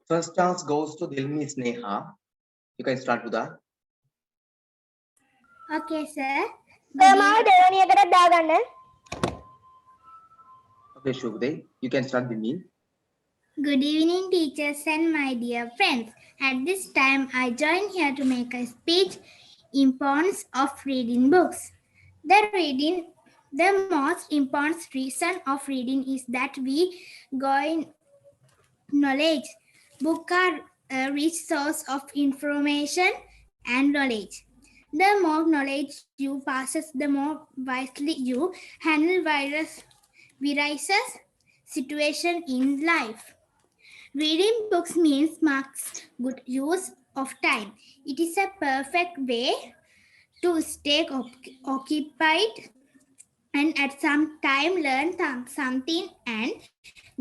First chance goes to Dilmi Sneha. You can start with that. Okay, sir. Okay, Shubde, you can start Dilmi. Good evening, teachers and my dear friends. At this time, I join here to make a speech importance of reading books. The most important reason of reading is that we gain knowledge. Books are a rich source of information and knowledge. The more knowledge you possess, the more wisely you handle various situations in life. Reading books means marks good use of time. It is a perfect way to stay occupied and at some time learn something and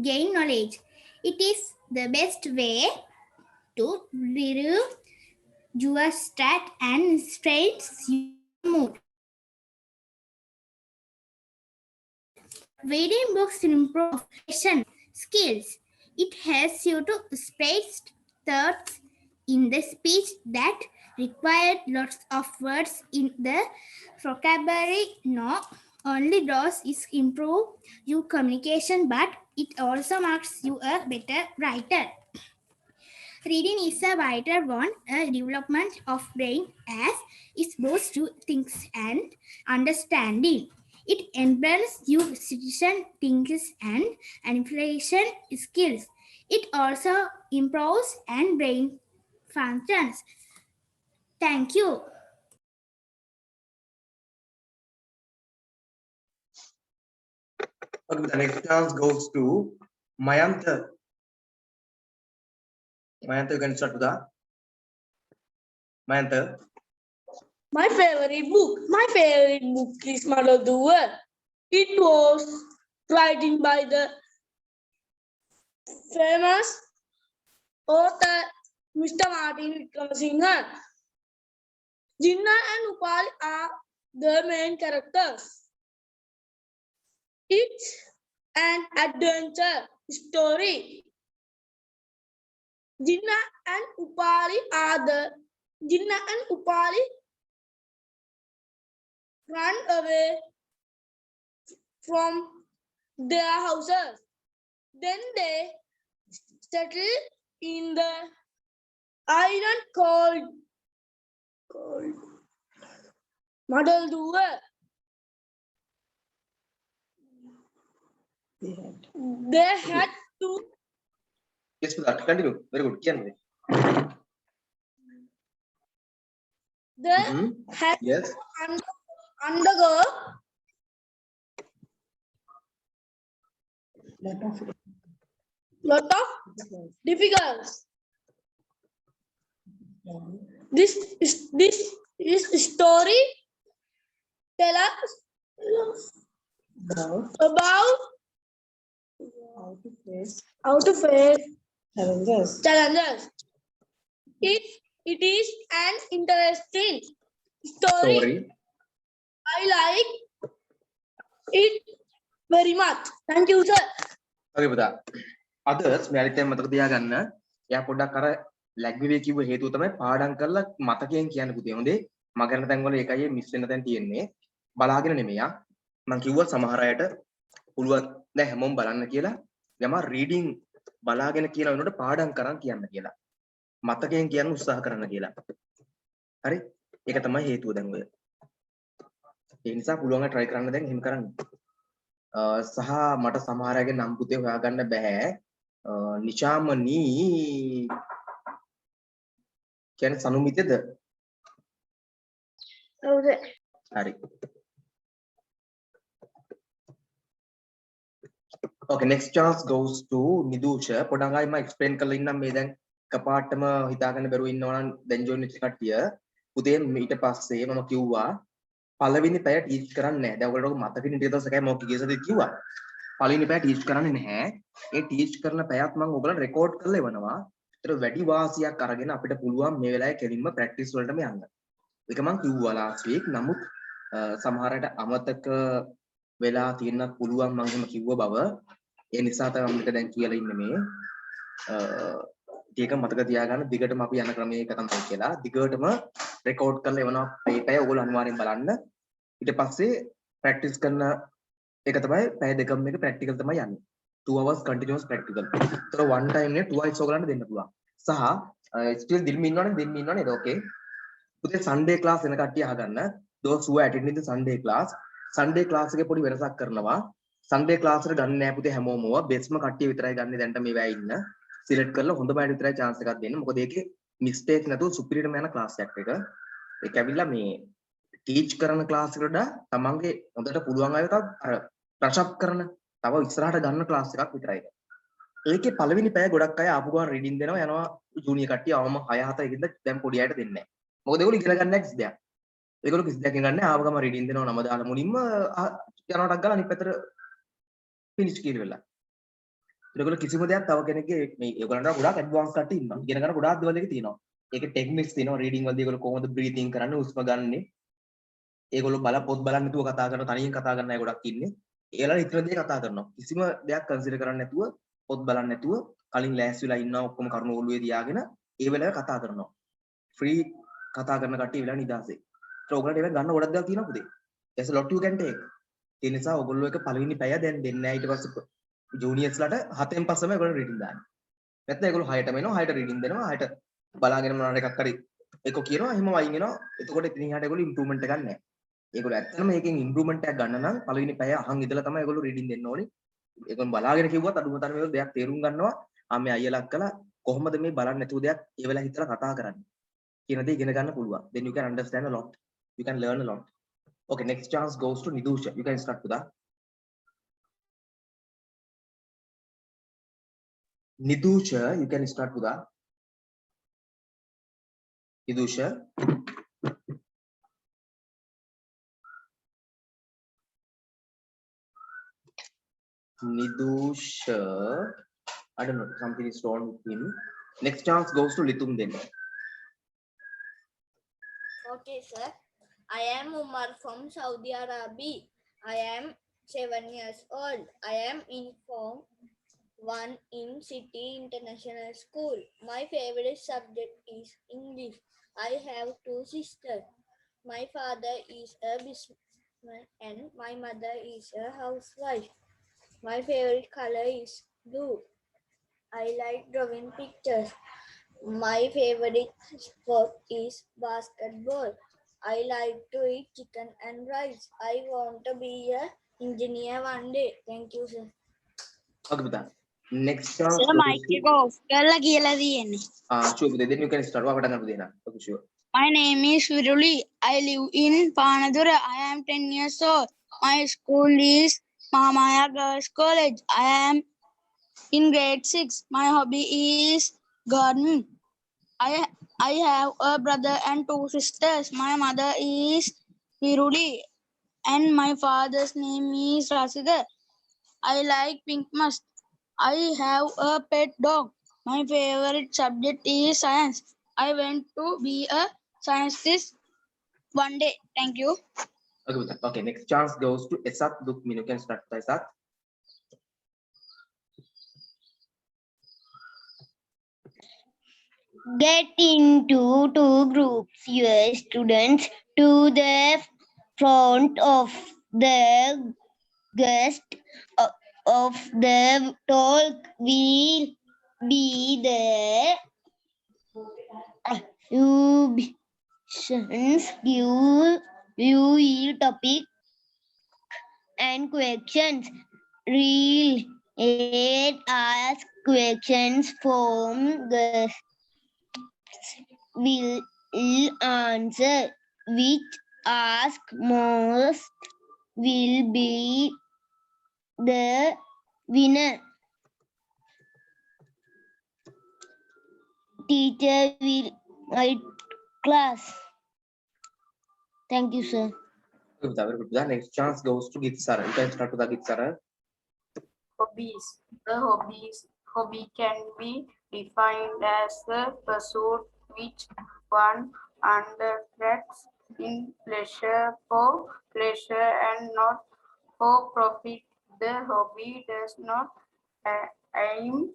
gain knowledge. It is the best way to relieve your stress and strains your mood. Reading books improve skills. It helps you to space thoughts in the speech that required lots of words in the vocabulary. Not only does it improve your communication, but it also makes you a better writer. Reading is a vital one, a development of brain as it boosts your thinks and understanding. It enhances your decision thinkings and manipulation skills. It also improves and brain functions. Thank you. Okay, the next chance goes to Mayanta. Mayanta, you can start with that. Mayanta. My favorite book is Mother of the World. It was written by the famous author Mr. Martin Vikramasinghe. Jinnah and Upal are the main characters. It's an adventure story. Jinnah and Upali run away from their houses. Then they settle in the island called Madalduwa. They had to. Yes, for that. Continue. Very good. Can we? They had yes. to undergo lot of difficulties. This story tell us about how to face challenges. It is an interesting story. I like it very much. Thank you, sir. Okay, පුතා. Others මෙයාලිට මතක තියාගන්න. එයා පොඩ්ඩක් අර ලැග්විවේ කිව්ව හේතුව තමයි පාඩම් කරලා මතකයෙන් කියන්න පුතේ. හොඳේ. මගරන තැන් වල ඒකයි මිස් වෙන තැන් තියෙන්නේ. බලාගෙන නෙමෙයි. මම කිව්වා සමහර අයට පුළුවන් දැන් හැමෝම බලන්න කියලා. යම රීඩින් බලාගෙන කියන වෙනකොට පාඩම් කරන් කියන්න කියලා. මතකයෙන් කියන්න උත්සාහ කරන්න කියලා. හරි? ඒක තමයි හේතුව දැන් ඔය. ඒ නිසා පුළුවන් try කරන්න දැන් එහෙම කරන්න. සහ මට සමහර අයගේ නම් පුතේ හොයාගන්න බෑ. නිශාමනී කියන්නේ සනුමිතද? හවුද? හරි. Okay, next chance goes to Nidusha. පොඩක් ආයෙ මම explain කරලා ඉන්නම් මේ දැන් කපාටම හිතාගන්න බැරුව ඉන්නවා නම් දැන් join වෙච්ච කට්ටිය. පුතේ ඊට පස්සේ මම කිව්වා පළවෙනි පැය ටීච් කරන්නේ නැහැ. දැන් ඔයගොල්ලෝ මතකින් ටික දවසකයි මම කීයසද කිව්වා. පළවෙනි පැය ටීච් කරන්නේ නැහැ. ඒ ටීච් කරන පැයත් මම ඔයගොල්ලන්ට රෙකෝඩ් කරලා එවනවා. ඒතර වැඩි වාසියක් අරගෙන අපිට පුළුවන් මේ වෙලාවේ කෙලින්ම ප්‍රැක්ටිස් වලටම යන්න. ඒක මම කිව්වා last week. නමුත් සමහරට අමතක වෙලා තියෙන්නත් පුළුවන් මම එහෙම කිව්ව බව. ඒ නිසා තමයි මම දැන් කියලා ඉන්නේ මේ ඒක මතක තියාගන්න දිගටම අපි යන ක්‍රමය එක තමයි කියලා. දිගටම රෙකෝඩ් කරලා එවනවා මේ පැය ඔයගොල්ලෝ අනිවාර්යෙන් බලන්න. ඊට පස්සේ ප්‍රැක්ටිස් කරන එක තමයි පැය දෙකම එක ප්‍රැක්ටිකල් තමයි යන්නේ. 2 hours continuous practical. ඒතර one time නේ twice ඔයගලන්ට දෙන්න පුළුවන්. සහ still දිල්ම ඉන්නවනේ නේද? Okay. පුතේ Sunday class වෙන කට්ටිය අහගන්න. those who are attending the Sunday class එකේ පොඩි වෙනසක් කරනවා. Sunday class එකට ගන්න නෑ පුතේ හැමෝම ඕවා. බෙස්ම කට්ටිය විතරයි ගන්න දැන්ට මේ වැය ඉන්න. සිලෙක්ට් කරලා හොඳම අයට විතරයි chance එකක් දෙන්න. මොකද ඒකේ mistake නැතුව superiorම යන class එකක් එක. ඒක ඇවිල්ලා මේ teach කරන class එකට වඩා තමන්ගේ හොඳට පුළුවන් අය අර brush up කරන තව ඉස්සරහට ගන්න class එකක් විතරයි. ඒකේ පළවෙනි පැය ගොඩක් අය ආපු ගමන් රීඩින් දෙනවා යනවා ජූනියර් කට්ටිය අවම 6 7 ඉඳන් දැන් පොඩි අයට දෙන්නේ නැහැ. මොකද ඒගොල්ලෝ ඉගෙන ගන්න නැහැ කිසි දෙයක්. ඒගොල්ලෝ කිසි දෙයක් ඉගෙන ගන්න නැහැ ආව ගමන් රීඩින් දෙනවා නම දාලා මුලින්ම යනවටක් ගාලා අනිත් පැත්තට ෆිනිෂ් කියලා. ඒගොල්ලෝ කිසිම දෙයක් තව කෙනෙක්ගේ මේ ඒගොල්ලන්ට ගොඩාක් ඇඩ්වාන්ස් කට්ටිය ඉන්නවා. ඉගෙන ගන්න ගොඩාක් දේවල් එක තියෙනවා. ඒකේ ටෙක්නික්ස් තියෙනවා රීඩින් වලදී ඒගොල්ලෝ කොහොමද බ්‍රීතිං කරන්නේ හුස්ම ගන්නෙ. ඒගොල්ලෝ පොත් බලන්නේ නැතුව කතා කරන තනියෙන් කතා කරන අය ගොඩක් ඉන්නේ. ඒගොල්ලෝ ඉතර දේ කතා කරනවා. කිසිම දෙයක් කන්සිඩර් කරන්නේ නැතුව පොත් බලන්නේ නැතුව කලින් ලෑස්ති වෙලා ඉන්නවා ඔක්කොම කරුණු ඔළුවේ තියාගෙන ඒ වෙලාවේ කතා කරනවා. ෆ්‍රී කතා කරන කට්ටිය වෙලා නිදාසේ. ඒක ඔයගොල්ලන්ට ඒක ගන්න ගොඩක් දේවල් තියෙනවා පුතේ. there's a lot you can take. ඒ නිසා ඔයගොල්ලෝ එක පළවෙනි පැය දැන් දෙන්නේ නැහැ ඊට පස්සේ ජූනියර්ස්ලාට 7න් පස්සම ඒගොල්ලෝ රීඩින් දාන්නේ. නැත්නම් ඒගොල්ලෝ 6ටම එනවා 6ට රීඩින් දෙනවා 6ට බලාගෙන මොනවාර එකක් හරි ඒක කියනවා එහෙම වයින් එනවා. එතකොට ඉතින් එහාට ඒගොල්ලෝ ඉම්ප්‍රූව්මන්ට් එකක් නැහැ. ඒගොල්ලෝ ඇත්තටම මේකෙන් ඉම්ප්‍රූව්මන්ට් එකක් ගන්න නම් පළවෙනි පැය අහන් ඉඳලා තමයි ඒගොල්ලෝ රීඩින් දෙන්න ඕනේ. ඒකම බලාගෙන කිව්වත් අඩුම තරමේ මේක දෙයක් තේරුම් ගන්නවා. මේ අයියලා කළා කොහොමද මේ බලන්නේ නැතුව දෙයක් ඒ වෙලාව හිතලා කතා කරන්නේ කියන දේ ඉගෙන ගන්න පුළුවන්. Then you can understand a lot. You can learn a lot. Okay, next chance goes to Nidusha. You can start with that. Nidusha, you can start with that. Nidusha. Nidusha. I don't know, something is wrong with him. Next chance goes to Litum then. Okay, sir. I am Umar from Saudi Arabia. I am 7 years old. I am in Form 1 in City International School. My favorite subject is English. I have 2 sisters. My father is a businessman and my mother is a housewife. My favorite color is blue. I like drawing pictures. My favorite sport is basketball. I like to eat chicken and rice. I want to be an engineer one day. Thank you, sir. Okay, Bita. Next chance Sir, goes mic to... එක off කරලා කියලා තියෙන්නේ. sure, Bita. Then you can start. What can I do? Okay, sure. My name is Viruli. I live in Panadura. I am 10 years old. My school is Mahamaya Girls College. I am in grade 6. My hobby is gardening. I have a brother and 2 sisters. My mother is Viruli and my father's name is Rasida. I like pink musk. I have a pet dog. My favorite subject is science. I want to be a scientist one day. Thank you. Okay, Bita. Okay, next chance goes to Esat Dukmin. You can start with Esat. Get into 2 groups. Your students to the front of the guest of the talk will be the submissions. Give you topic and questions. Read and ask questions from the will answer. Which ask most will be the winner. Teacher will guide class. Thank you, sir. Okay, Bita. Very good, Bita. Next chance goes to Gitsara. You can start with Gitsara. Hobbies. The hobby can be defined as the pursuit which one undertakes in pleasure for pleasure and not for profit. The hobby does not aim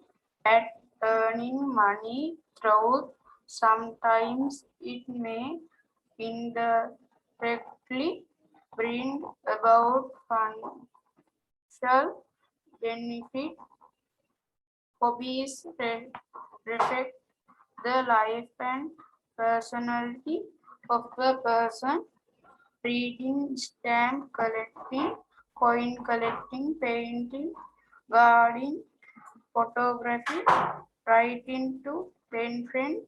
at earning money through. Sometimes it may indirectly bring about financial benefit. Hobbies reflect the life and personality of the person. Reading, stamp collecting, coin collecting, painting, gardening, photography, writing to pen friend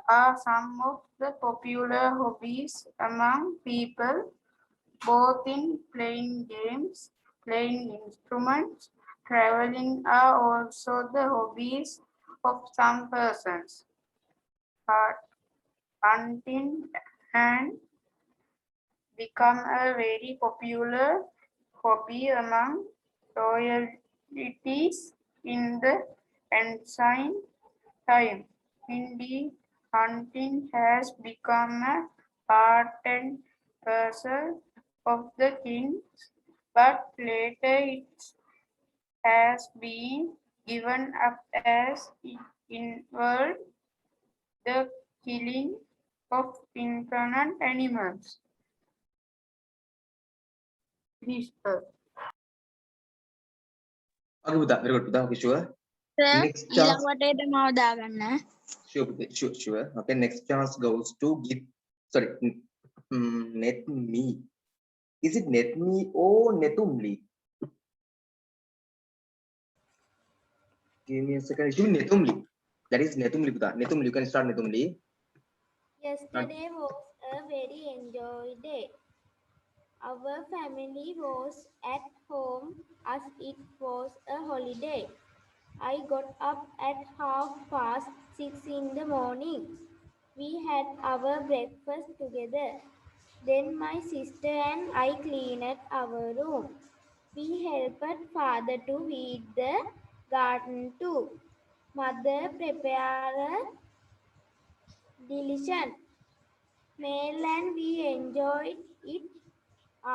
are some of the popular hobbies among people, both in playing games, playing instruments, traveling are also the hobbies of some persons. Hunting and become a very popular hobby among royalties in the ancient time. Indeed, hunting has become a part and parcel of the kings, but later it has been given up as it involved the killing of incarnate animals. Please, Okay, Buddha. Very good, Buddha. Okay, sure. Sir, Next chance. ඊළඟට මම දාගන්න. Sure, Buddha. Sure. Okay, next chance goes to Git. Sorry, Net Me. Is it Net Me or Netumli? Give me a second. It should be Netumli. That is Netumli, Buddha. Netumli. You can start Netumli. Yesterday was a very enjoyable day. Our family was at home as it was a holiday. I got up at 6:30 in the morning. We had our breakfast together. Then my sister and I cleaned our room. We helped father to weed the garden too. Mother prepared delicious meal and we enjoyed it.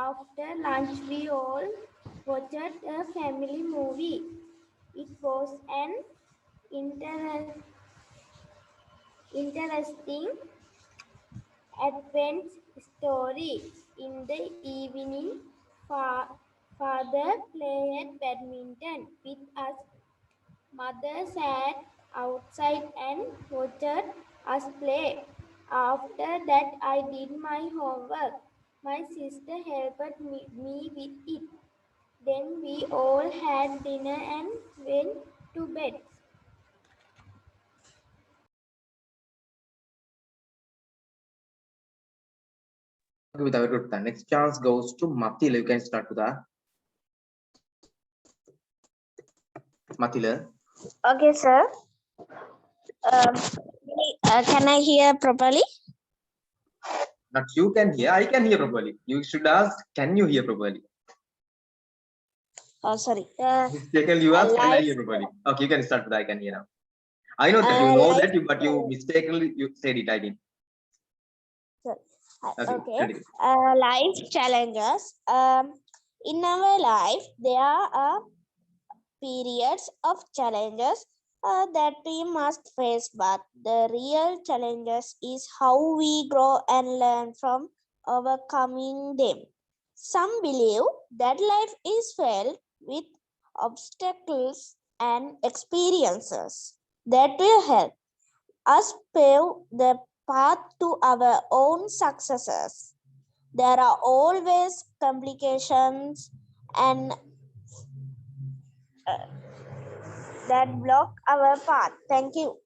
After lunch, we all watched a family movie. It was an interesting adventure story. In the evening, father played badminton with us. Mother sat outside and watched us play. After that, I did my homework. My sister helped me with it. Then we all had dinner and went to bed. Okay, Buddha. Very good, Buddha. Next chance goes to Matila. You can start, Buddha. Matila. Okay, sir. Can I hear properly? Not you can hear. I can hear properly. You should ask, can you hear properly? Oh, sorry. Mistakenly you ask, can I hear properly? Okay, you can start, Buddha. I can hear now. I know that you know that, but you mistakenly you said it. I didn't. Okay. Okay. Life challenges. In our life, there are periods of challenges that we must face, but the real challenges is how we grow and learn from overcoming them. Some believe that life is filled with obstacles and experiences that will help us pave the path to our own successes. There are always complications and that block our path. Thank you.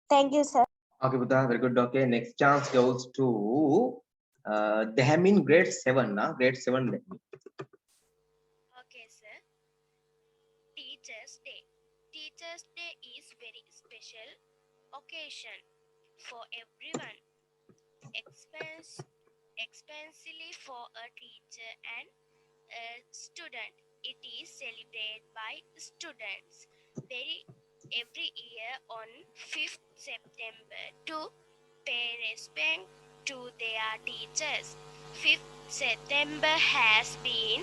Thank you, sir. Okay, Buddha. Very good. Okay, next chance goes to they have been grade 7 now. Grade 7. Okay, sir. Teachers' Day. Teachers' Day is very special occasion for everyone, especially for a teacher and a student. It is celebrated by students every year on 5th September to pay respect to their teachers. 5th September has been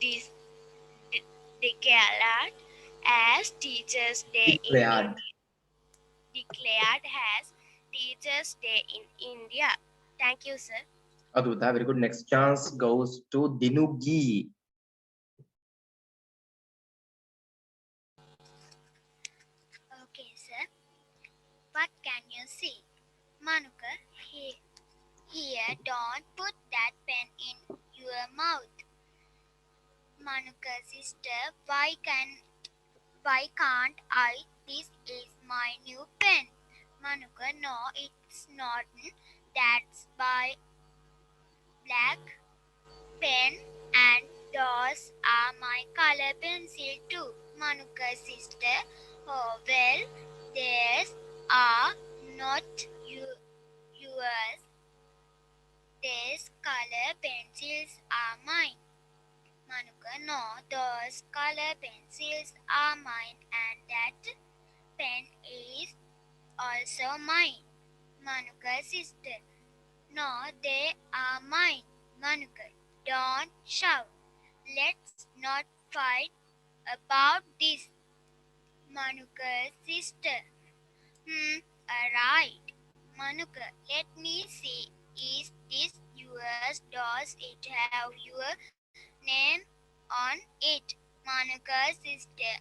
dedicated declared as Teachers' Day Declared. declared as Teachers' Day in India. Thank you, sir. Okay, Buddha, very good. Next chance goes to Dinugi. Okay, sir. What can you see? Manuka, here, don't put that pen in your mouth. Manuka, sister, why can't I? This is my new pen. Manuka, no, it's not. That's by black pen, and those are my color pencil too. Manuka, sister, oh well, these are not yours. These color pencils are mine. Manuka, no, those color pencils are mine, and that pen is also mine. Manuka, sister, no, they are mine. Manuka, don't shout. Let's not fight about this. Manuka, sister, alright. Manuka, let me see. Is this yours? Does it have your name on it? Manuka, sister,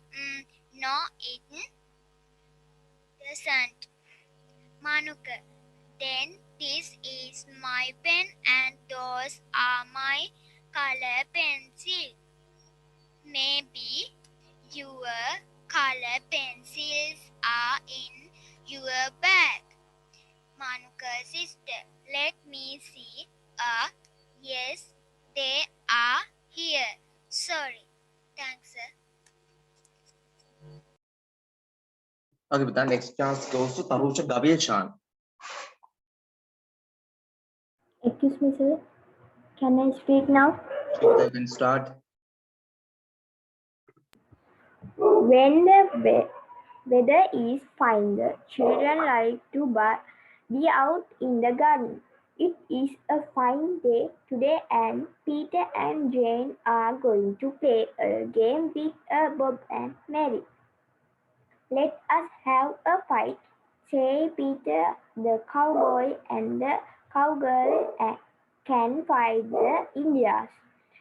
no, it doesn't. Manuka, then this is my pen and those are my color pencils. Maybe your color pencils are in your bag. Manuka, sister, let me see. Yes, they are here. Sorry. Thanks, sir. Okay, Buddha, next chance goes to Tarusha Gaveshan. Excuse me, sir. Can I speak now? Sure, Buddha, you can start. When the weather is fine, the children like to be out in the garden. It is a fine day today, and Peter and Jane are going to play a game with Bob and Mary. Let us have a fight, say Peter. The cowboy and the cowgirl can fight the Indians.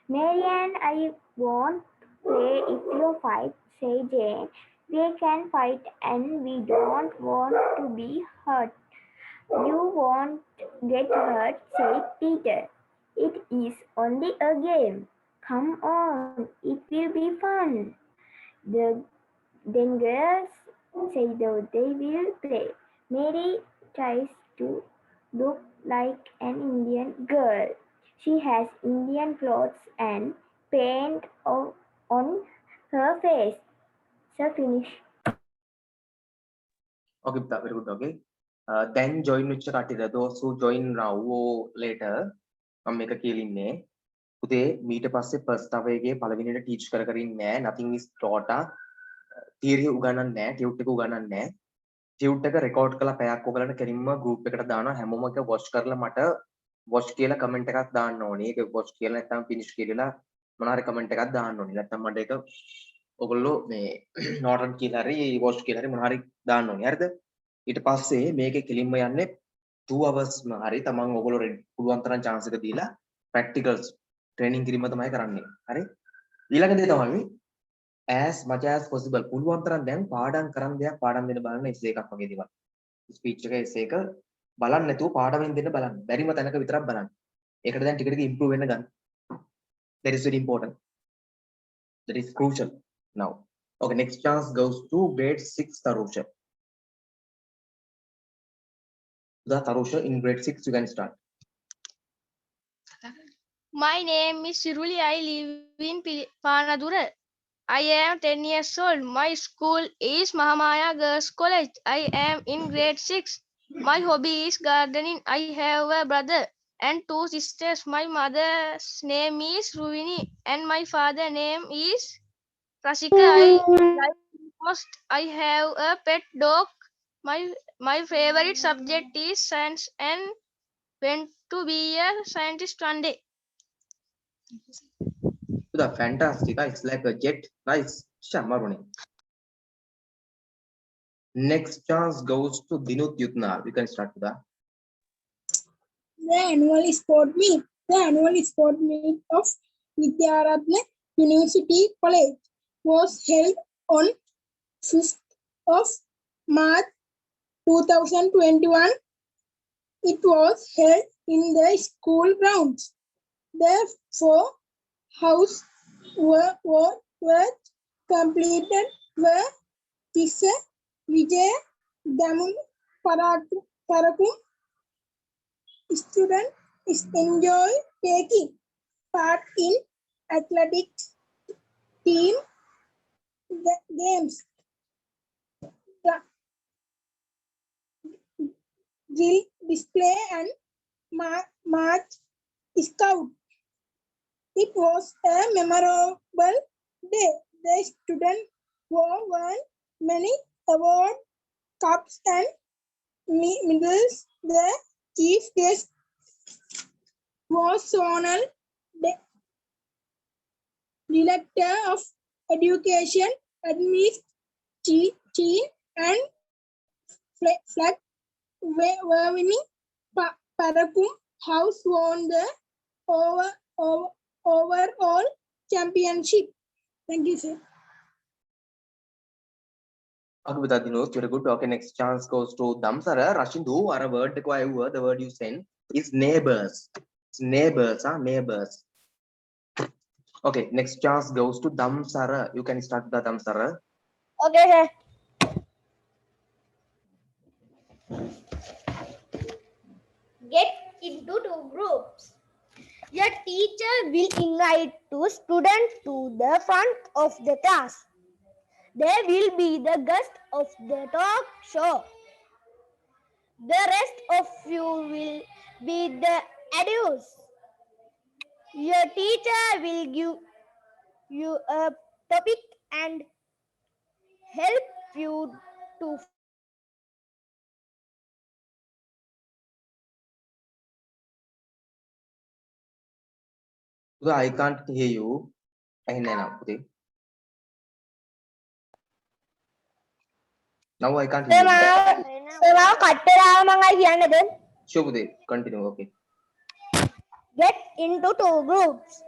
Mary and I won't play if you fight, say Jane. We can fight and we don't want to be hurt. You won't get hurt, said Peter. It is only a game. Come on, it will be fun. The then girls say that they will play. Mary tries to look like an Indian girl. She has Indian clothes and paint on her face. So finish. Okay, Buddha, very good. Okay. Then join which කට්ටියද those who join now or later මම මේක කියලා ඉන්නේ පුතේ මීට පස්සේ first hour එකේ පළවෙනියට teach කර ඉන්නේ නැහැ nothing is taught theory උගන්වන්නේ නැහැ tute එක උගන්වන්නේ නැහැ tute එක record කරලා පැයක් ඔයගලන්ට කෙලින්ම group එකට දානවා හැමෝම එක watch කරලා මට watch කියලා comment එකක් දාන්න ඕනේ ඒක watch කියලා නැත්නම් finish කියලා මොනවා හරි comment එකක් දාන්න ඕනේ නැත්නම් මට ඒක ඔයගොල්ලෝ මේ note කියලා හරි watch කියලා හරි මොනවා හරි දාන්න ඕනේ හරිද ඊට පස්සේ මේකේ කෙලින්ම යන්නේ 2 hours හරි තමන් ඔයගොල්ලෝ පුළුවන් තරම් chance එක දීලා practicals training කිරීම තමයි කරන්නේ හරි ඊළඟ දේ තමයි as much as possible පුළුවන් තරම් දැන් පාඩම් කරන් දෙයක් පාඩම් දෙන්න බලන්න essay එකක් වගේ දේවල් speech එක essay එක බලන්න නැතුව පාඩමෙන් දෙන්න බලන්න බැරිම තැනක විතරක් බලන්න ඒකට දැන් ටික ටික improve වෙන්න ගන්න that is very important that is crucial now okay next chance goes to grade 6 Tarusha Tarusha in grade 6 you can start My name is Siruli. I live in Panadura. I am 10 years old. My school is Mahamaya Girls College. I am in grade 6. My hobby is gardening. I have a brother and 2 sisters. My mother's name is Ruvini and my father's name is Rasika. I like most. I have a pet dog. My favorite subject is science and went to be a scientist one day. fantastic it's like a jet nice Shamaruni. Next chance goes to Dinut Yutnar. You can start with that. The annual sport meet. The annual sport meet of Vidyaratna University College was held on 5th of March 2021. It was held in the school grounds. The 4 houses were completed were Tissa, Vijay, Damun, Parakum. Students enjoy taking part in athletics team games, drill display and march scout. It was a memorable day. The students won many awards, cups and medals. The chief guest was Sonal, Director of Education, Administration and Flag Waving. Parakum House won the overall championship. Thank you, sir. Okay, with that, very good. Okay, next chance goes to Damsara. Rashindu, or a word, the word you send is neighbors. It's neighbors, neighbors. Okay, next chance goes to Damsara. You can start the Damsara. Okay, sir. Get into 2 groups. Your teacher will invite 2 students to the front of the class. They will be the guest of the talk show. The rest of you will be the adults. Your teacher will give you a topic and help you to I can't hear you. Now I can't hear you. Sure, continue. Okay. get into 2 groups.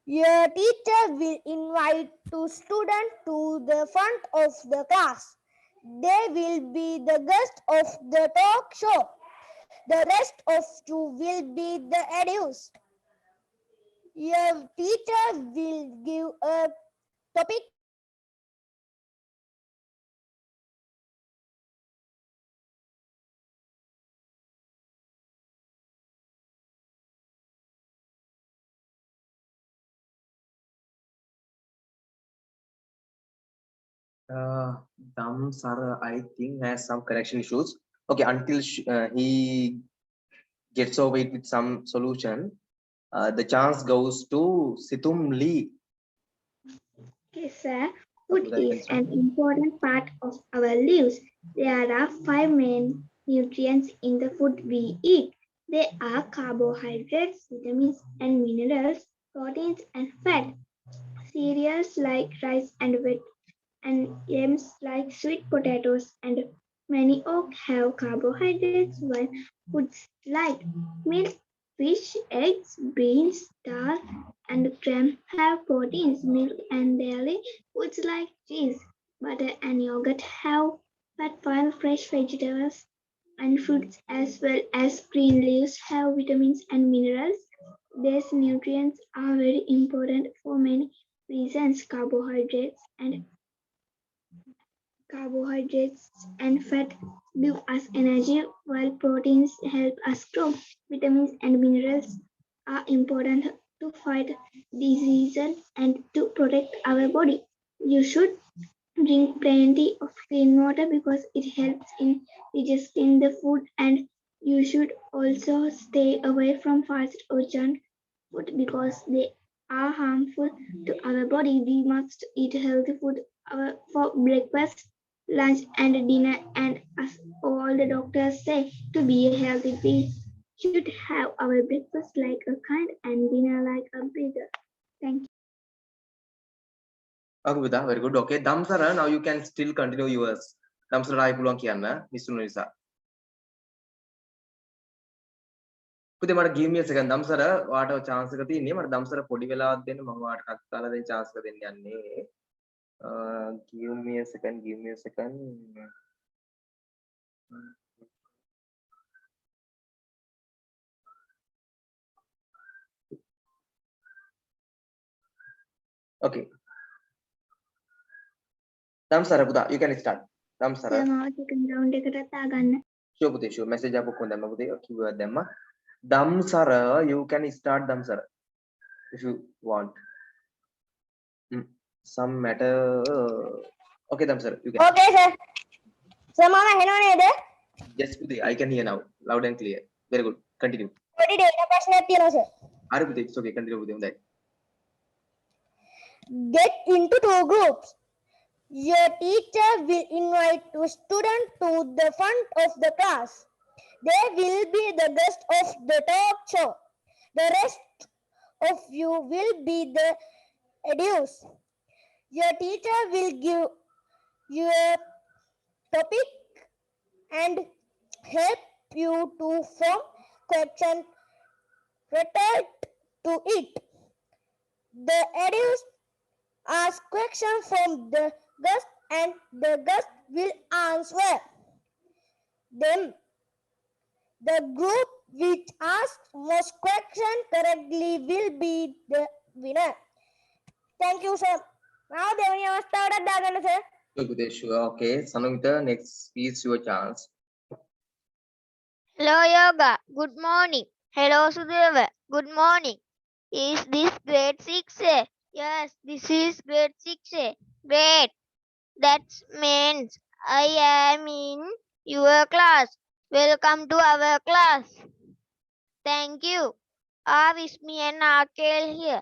Your teacher will invite 2 students to the front of the class. They will be the guest of the talk show. The rest of you will be the adults. Your teacher will give a topic. Damsara, I think, has some connection issues. Okay, until he gets over it with some solution, the chance goes to Situm Lee. Okay, sir. Food is an important part of our lives. There are 5 main nutrients in the food we eat. They are carbohydrates, vitamins and minerals, proteins and fat. Cereals like rice and wheat, and yams like sweet potatoes and manioc have carbohydrates, while foods like milk, fish, eggs, beans, dal, and gram have proteins. Milk and dairy foods like cheese, butter, and yogurt have fat, while fresh vegetables and fruits as well as green leaves have vitamins and minerals. These nutrients are very important for many reasons. Carbohydrates and fat give us energy, while proteins help us grow. Vitamins and minerals are important to fight diseases and to protect our body. You should drink plenty of clean water because it helps in digesting the food, and you should also stay away from fast or junk food because they are harmful to our body. We must eat healthy food for breakfast, lunch, and dinner. And as all the doctors say, to be healthy, we should have our breakfast like a kind and dinner like a breather. Thank you. Okay, Buddha, very good. Okay, Damsara, now you can still continue yours. Damsara, I belong here, Miss Nurisa. පුතේ මට give me a second. Damsara, වාට chance එක තියෙන්නේ. මට Damsara පොඩි වෙලාවක් දෙන්න මම වාට කතා කරලා දෙන්න chance එක දෙන්න යන්නේ. Give me a second, give me a second. Okay. Damsara, පුතා, you can start. Damsara. second round එකටත් ආගන්න. Sure, පුතේ, sure. Message එකක් ඔක්කොම දැම්ම පුතේ. keyword දැම්ම. Damsara, you can start Damsara if you want. Some matter. Okay, Damsara, you can. Okay, sir. So, mama, hello, nede. Yes, Puti, I can hear now, loud and clear. Very good. Continue. Podi data ප්‍රශ්නයක් තියෙනවා, sir. Hari Puti, it's okay. Continue with that. Get into 2 groups. Your teacher will invite 2 students to the front of the class. They will be the guest of the talk show. The rest of you will be the edues. Your teacher will give you a topic and help you to form questions related to it. The edues ask questions from the guest and the guest will answer them. The group which asks most questions correctly will be the winner. Thank you, sir. Now, දෙවෙනි අවස්ථාවටත් දාගන්න, sir. Sure, Puti, sure. Okay, Sanumita, next is your chance. Hello, Yoga. Good morning. Hello, Sudhava. Good morning. Is this grade 6A? Yes, this is grade 6A. Great. That means I am in your class. Welcome to our class. Thank you. Are Vismi and Akel here?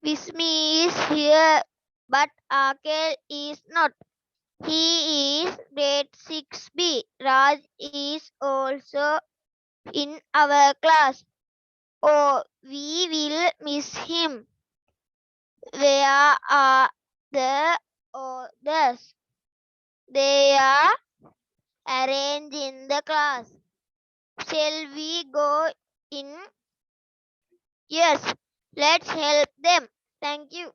Vismi is here, but Akel is not. He is grade 6B. Raj is also in our class. Oh, we will miss him. Where are the others? They are arranged in the class. Shall we go in? Yes, let's help them. Thank you.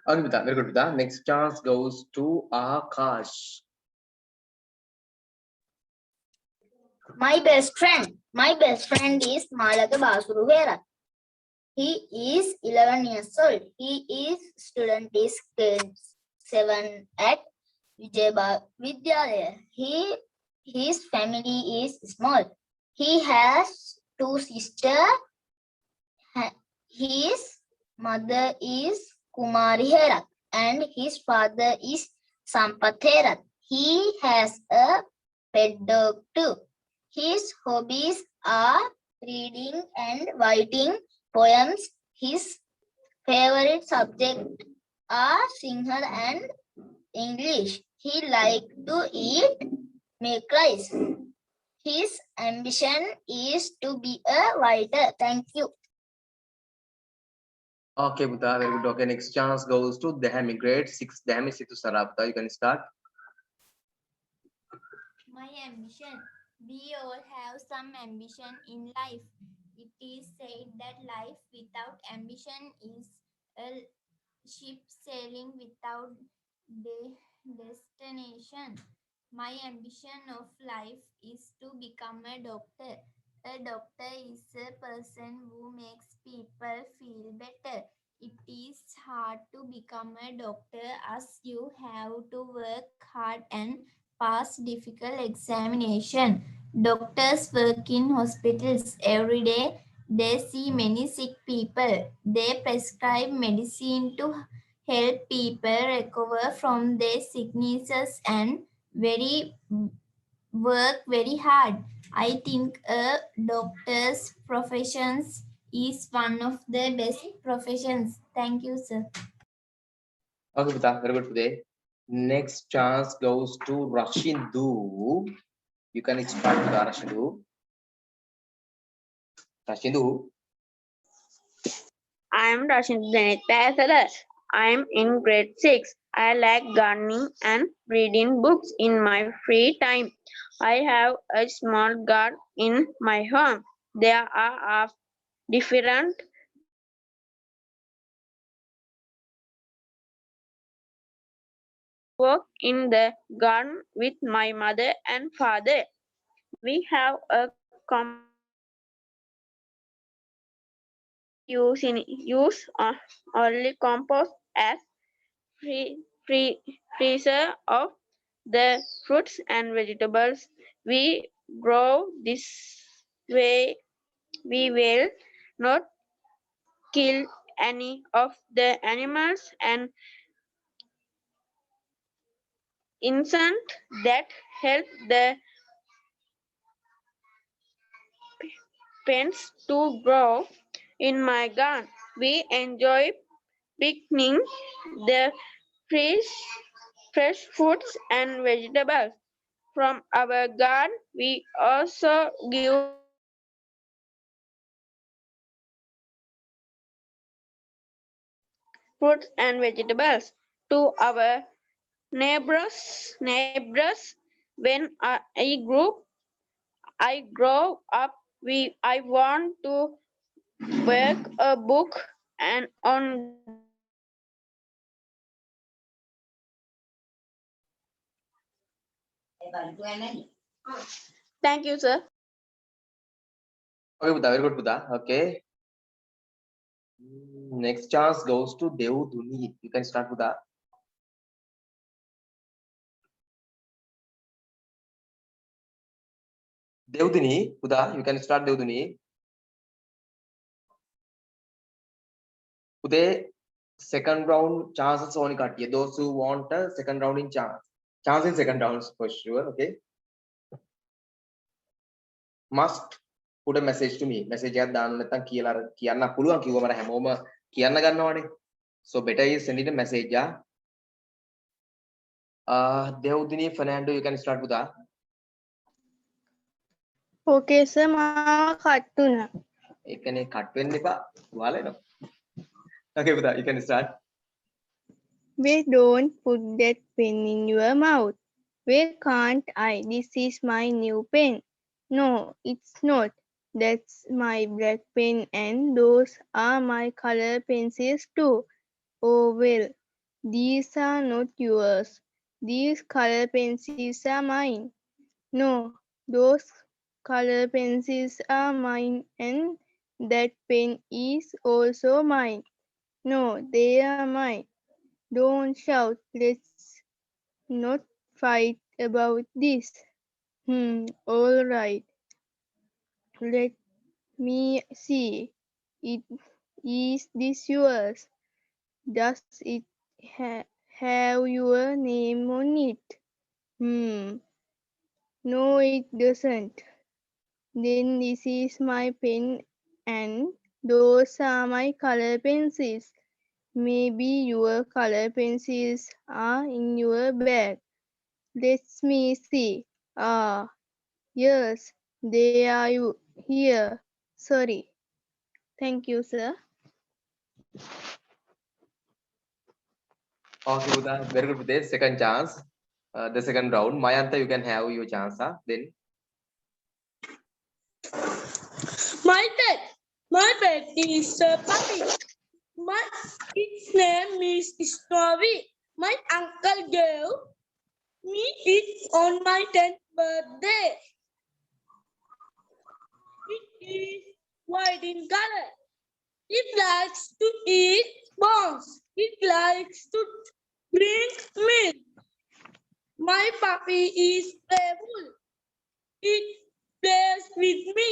Okay, Puta, very good, Puta. Next chance goes to Akash. My best friend is Malaka Basuru Vera. He is 11 years old. He is student is grade 7 at Vijayaba Vidyalaya. His family is small. He has 2 sisters. His mother is Kumari Herat and his father is Sampath Herat. He has a pet dog too. His hobbies are reading and writing poems. His favorite subjects are Sinhala and English. He likes to eat milk rice. His ambition is to be a writer. Thank you. Okay, Puta, very good. Okay, next chance goes to Dehami, grade 6. Dehami Situ Sarapta, you can start. My ambition. We all have some ambition in life. It is said that life without ambition is a ship sailing without destination. My ambition of life is to become a doctor. A doctor is a person who makes people feel better. It is hard to become a doctor as you have to work hard and pass difficult examination. Doctors work in hospitals every day. They see many sick people. They prescribe medicine to help people recover from their sicknesses and work very hard. I think a doctor's profession is one of the best professions. Thank you, sir. Okay, Puta, very good today. Next chance goes to Rashindu. You can start with Rashindu. Rashindu. I am Rashid Paisala. I am in grade 6. I like gardening and reading books in my free time. I have a small garden in my home. There are different work in the garden with my mother and father. We have a use only compost as freezer of the fruits and vegetables we grow this way. We will not kill any of the animals and insects that help the plants to grow in my garden. We enjoy picking the fresh, fresh fruits and vegetables from our garden. We also give fruits and vegetables to our neighbors. When I grow up, I want to work a book and on. Thank you, sir. Okay, Buddha, very good, Buddha. Okay. Next chance goes to Devduni. You can start, Buddha. Devduni, Buddha, you can start Devduni. Today, second round chances only cut. Those who want a second round in chance in second rounds for sure. Okay. Must put a message to me. Message එකක් දාන්න නැත්නම් කියලා කියන්න පුළුවන් කිව්ව මට හැමෝම කියන්න ගන්නවනේ. So better is send it a message. Yeah. Devdini Fernando, you can start with that. Okay, sir. cut tuna. ඒකනේ cut වෙන්න එපා. ඔයාලා එනවා. Okay, Buddha, you can start. We don't put that pen in your mouth. Why can't I? This is my new pen. No, it's not. That's my black pen and those are my color pencils too. Oh well, these are not yours. These color pencils are mine. No, those color pencils are mine and that pen is also mine. No, they are mine. Don't shout. Let's not fight about this. All right. Let me see. Is this yours? Does it have your name on it? No, it doesn't. Then this is my pen and those are my color pencils. Maybe your color pencils are in your bag. Let me see. Ah, yes, they are here. Sorry. Thank you, sir. Okay, Buddha, very good with this. Second chance. The second round. Mayanta, you can have your chance. Then. My pet is a puppy. Its name is Snowy. My uncle gave me it on my 10th birthday. It is white in color. It likes to eat bones. It likes to drink milk. My puppy is playful. It plays with me.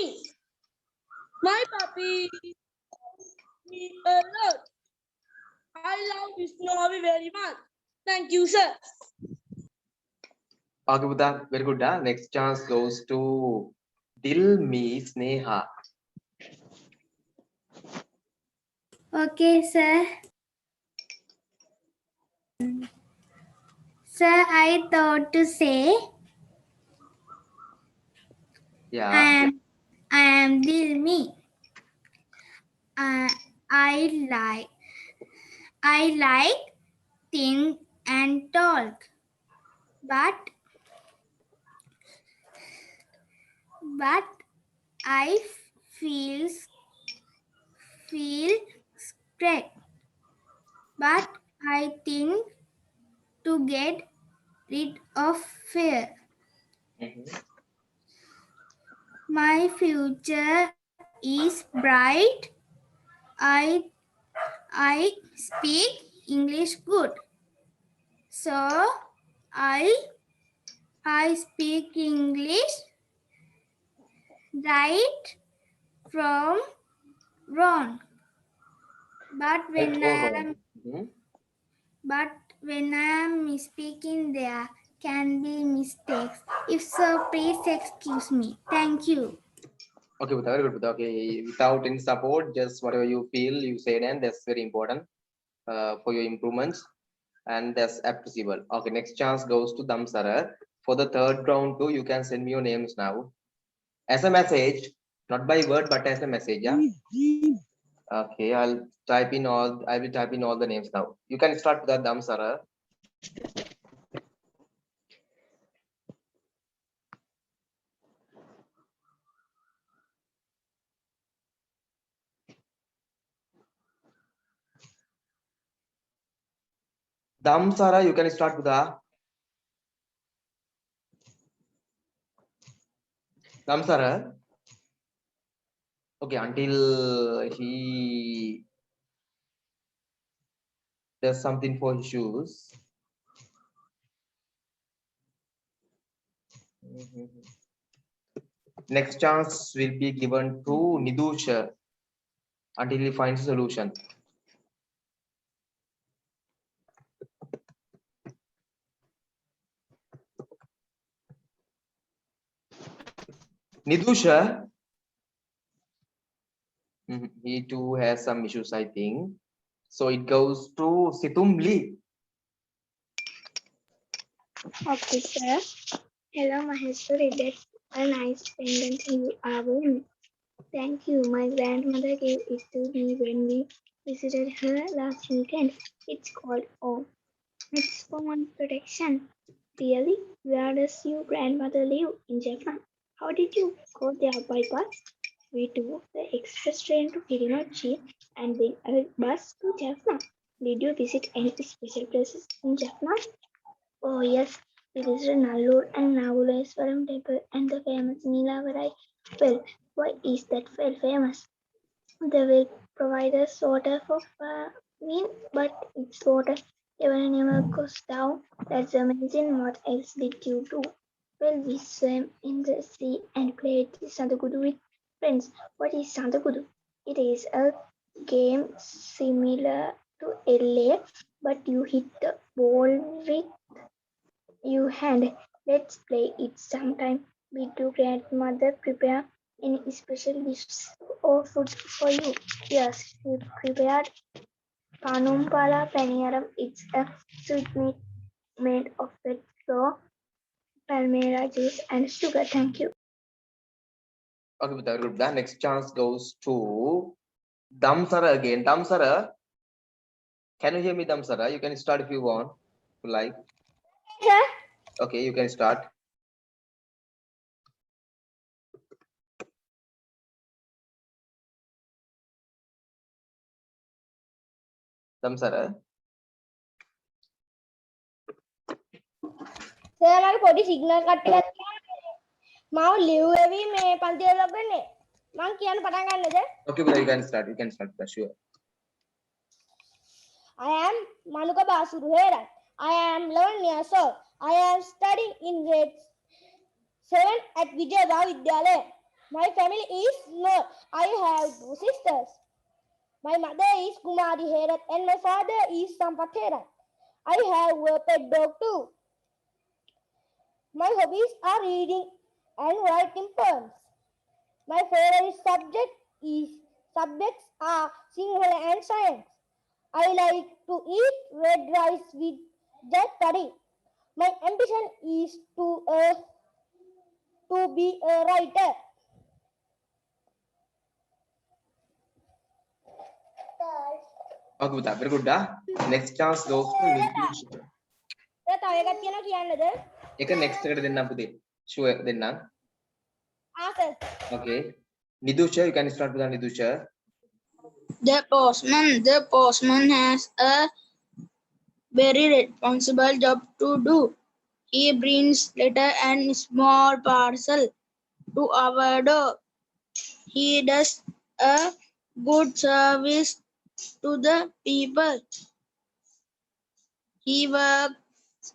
My puppy loves me a lot. I love Snowy very much. Thank you, sir. Okay, Buddha, very good. Next chance goes to Dil Me Sneha. Okay, sir. Sir, I thought to say Yeah. I am Dilmi. I like think and talk, but I feel scared. But I think to get rid of fear. My future is bright. I I speak English good. So I speak English right from wrong. But Right when or I wrong? am speaking, there can be mistakes. If so, please excuse me. Thank you. Okay, Buddha, very good, Buddha. Okay, without any support, just whatever you feel, you say, and that's very important for your improvements, and that's appreciable. Okay, next chance goes to Damsara. For the third round too, you can send me your names now as a message, not by word, but as a message. Yeah. Okay, I will type in all the names now. You can start with the Damsara. Damsara, you can start with the Damsara. Okay, until he does something for his shoes. Next chance will be given to Nidusha until he finds a solution. Nidusha, he too has some issues, I think. So it goes to Situmli. Okay, sir. Hello, Maheshwari. That's a nice pendant you are wearing. Thank you. My grandmother gave it to me when we visited her last weekend. It's called Oh. It's for my protection. Really? Where does your grandmother live? In Japan? How did you go there by bus? We took the express train to Kirinochi and then a bus to Jaffna. Did you visit any special places in Jaffna? Oh yes, we visited Nallur and Navulaswaram temple and the famous Nilavarai well. Why is that well famous? The well provides water for farming, but its water even never goes down. That's amazing. What else did you do? Well, we swam in the sea and played Sandagudu with friends. What is Sandagudu? It is a game similar to LA, but you hit the ball with your hand. Let's play it sometime. Did your grandmother prepare any special dishes or food for you? Yes, we prepared panumpala paniyaram. It's a sweetmeat made of wheat flour, palmera juice, and sugar. Thank you. Okay, very good. The next chance goes to Damsara again. Damsara, can you hear me, Damsara? You can start if you want. Like. Sir. Okay, you can start. Damsara. Sir මට පොඩි signal cut එකක් මාව leave වෙවි මේ පන්තියට log වෙන්නේ මං කියන්න පටන් ගන්නද Okay, brother, you can start. You can start for sure. I am Manuka Basuru Heran. I am 11 years old. I am studying in grade 7 at Vijayada Vidyalaya. My family is small. I have 2 sisters. My mother is Kumari Herat and my father is Sampath Herat. I have a pet dog too. My hobbies are reading and writing poems. My favorite subjects are Sinhala and science. I like to eat red rice with jack curry. My ambition is to be a writer. Okay පුතා very good next chance goes to Nidusha. තව එකක් තියෙනවා කියන්නද? එක next එකට දෙන්නම් පුතේ. Sure දෙන්නම්. sir. Okay. Nidusha, you can start with Nidusha. The postman has a very responsible job to do. He brings letter and small parcel to our door. He does a good service to the people. He works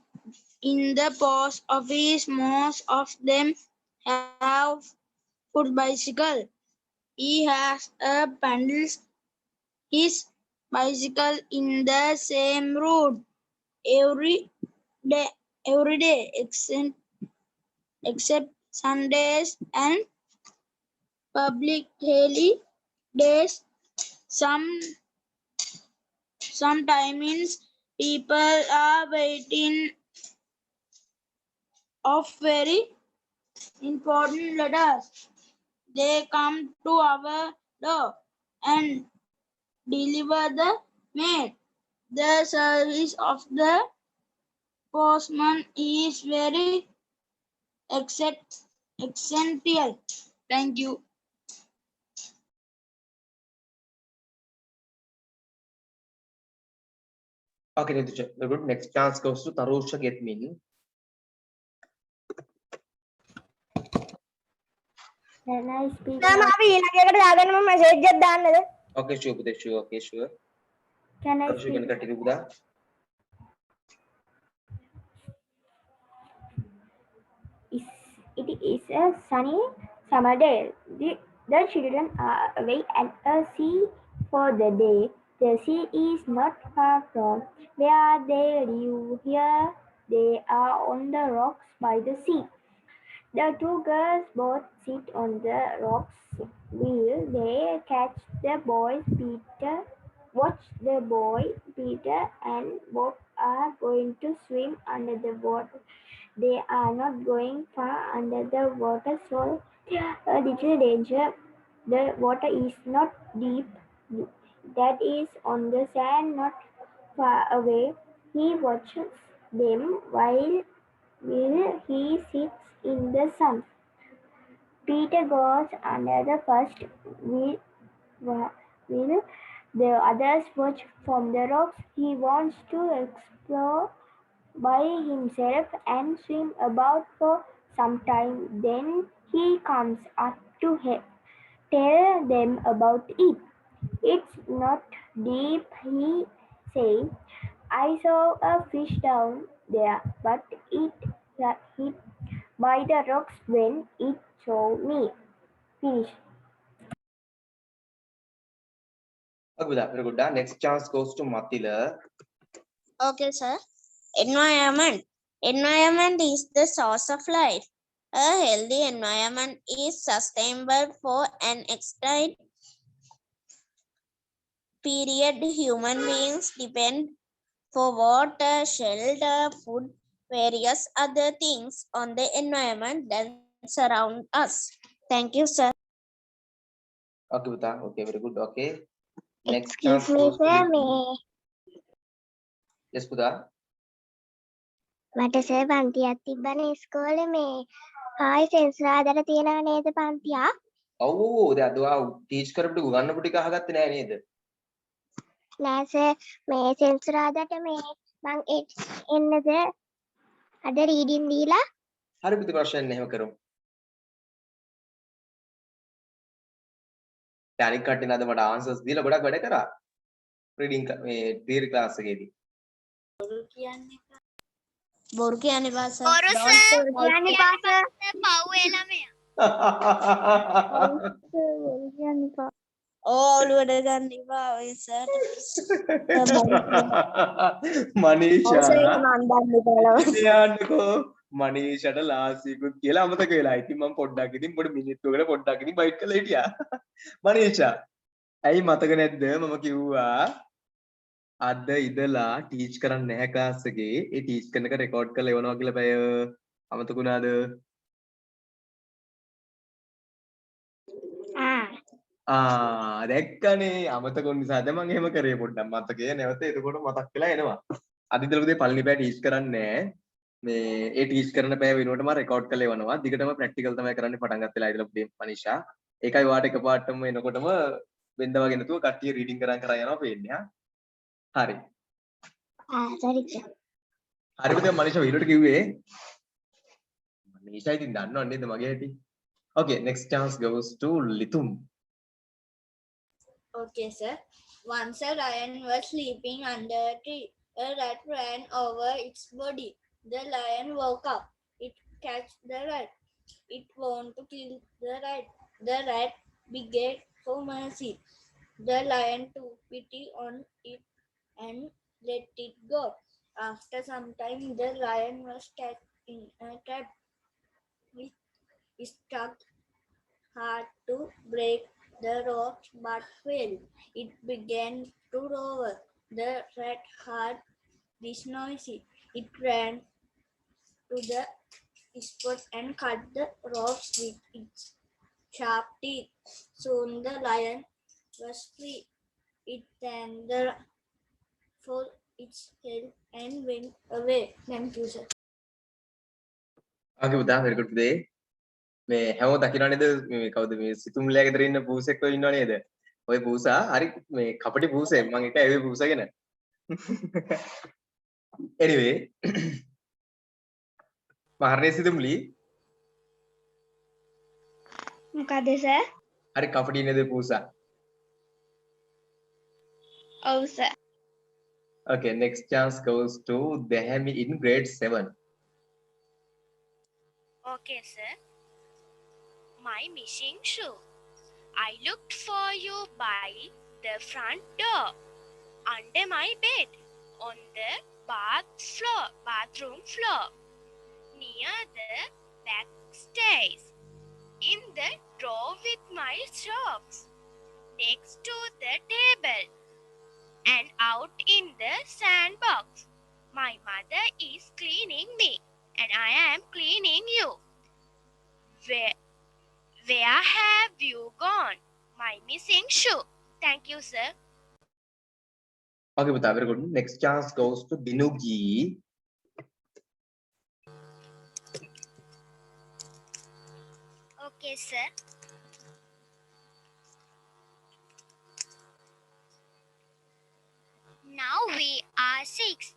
in the post office. Most of them have foot bicycle. He has a paddles his bicycle in the same route every day except Sundays and public holidays. Sometimes people are waiting of very important letters. They come to our door and deliver the mail. The service of the postman is very essential. Thank you. Okay Nidusha, very good. Next chance goes to Tarusha Getmin. Can I speak? මම අපි ඊළඟ එකට දාගන්නම message එකක් දාන්නද? Okay sure පුතේ sure. Okay sure. Can I Tarusha you can speak? continue පුතා. It is a sunny summer day. The children are away at sea for the day. The sea is not far from where they live. Here they are on the rocks by the sea. The two girls both sit on the rocks while they watch the boy Peter and Bob are going to swim under the water. They are not going far under the water, so a little danger. The water is not deep. That is on the sand, not far away. He watches them while he sits in the sun. Peter goes under the first while the others watch from the rocks. He wants to explore by himself and swim about for some time. Then he comes up to tell them about it. It's not deep, he says. I saw a fish down there, but it hid by the rocks when it saw me. Finish. Okay පුතා very good. Next chance goes to Mathila. Okay, sir. Environment is the source of life. A healthy environment is sustainable for an extended period. Human beings depend for water, shelter, food, various other things on the environment that surround us. Thank you, sir. Okay පුතා. Okay very good. Okay. Next Excuse chance me, goes to sir. Nidhi. Yes පුතා. මට sir පන්තියක් තිබ්බනේ ඉස්කෝලේ මේ ආයි සෙන්සරාදට තියෙනව නේද පන්තියක්? ඔව් දැන් ඔයා ටීච් කරපු ගන්නපු ටික අහගත්තේ නෑ නේද? නෑ සර් මේ සෙන්සරාදට මේ මං එන්නද අද රීඩින් දීලා? හරි පුතේ ප්‍රශ්න නැහැ එහෙම කරමු. දැන් අනික් කට්ටිය නේද මට ආන්සර්ස් දීලා ගොඩක් වැඩ කරා. රීඩින් මේ තියරි ක්ලාස් එකේදී. බොරු කියන්නේ පාස. බොරු සර්. කියන්නේ පාස. පව් ඒ ළමයා. ඔළුවට ගන්න එපා ඔය සර්. මනීෂා. මම දන්නේ බලව. කියන්නකෝ මනීෂාට ලාසිකුත් කියලා අමතක වෙලා. ඉතින් මම පොඩ්ඩක් ඉතින් පොඩි මිනිත්තුවකට පොඩ්ඩක් ඉතින් බයිට් කරලා හිටියා. මනීෂා. ඇයි මතක නැද්ද මම කිව්වා අද ඉඳලා ටීච් කරන්නේ නැහැ ක්ලාස් එකේ. ඒ ටීච් කරන එක රෙකෝඩ් කරලා එවනවා කියලා බය. අමතකුණාද? දැක්කනේ අමතක නිසාද මම එහෙම කරේ පොඩ්ඩක් මතකේ නැවත එතකොට මතක් වෙලා එනවා. අද ඉඳලා උදේ පළවෙනි පැය ටීච් කරන්නේ මේ ඒ ටීච් කරන පැය වෙනුවට මම රෙකෝඩ් කරලා එවනවා. දිගටම ප්‍රැක්ටිකල් තමයි කරන්න පටන් ගත්තලා ඉඳලා උදේ මනිෂා. ඒකයි වාට එකපාරටම එනකොටම වෙන්ද වගේ නැතුව කට්ටිය රීඩින් කරන් යනවා පේන්නේ. හරි. sorry. හරිද මනිෂා වීඩියෝට කිව්වේ? මනිෂා ඉතින් දන්නව නේද මගේ හැටි? Okay, next chance goes to Litum. Okay, sir. Once a lion was sleeping under a tree. A rat ran over its body. The lion woke up. It catched the rat. It wanted to kill the rat. The rat begged for mercy. The lion took pity on it and let it go. After some time, the lion was stuck in a trap. It struck hard to break the ropes but failed. It began to roar. The rat heard this noise. It ran to the spot and cut the ropes with its sharp teeth. Soon the lion was free. It thanked the rat for its help and went away. Thank you, sir. Okay, පුතා very good today. මේ හැමෝම දකින්න නේද මේ කවුද මේ සිතුම්ලෑ ගෙදර ඉන්න පූසෙක් ඔය ඉන්නව නේද? ඔය පූසා හරි මේ කපටි පූසෙක් මම එක ඇවේ පූසගෙන. Anyway මහරණේ සිතුම්ලි මොකද සර්? හරි කපටි නේද පූසා? ඔව් sir. Okay, next chance goes to Dehami in grade 7. Okay, sir. My missing shoe. I looked for you by the front door, under my bed, on the bathroom floor, near the back stairs, in the drawer with my socks, next to the table, and out in the sandbox. My mother is cleaning me, and I am cleaning you. Where have you gone? My missing shoe. Thank you, sir. Okay, පුතා very good. Next chance goes to Dinugi. Okay, sir. Now we are 6.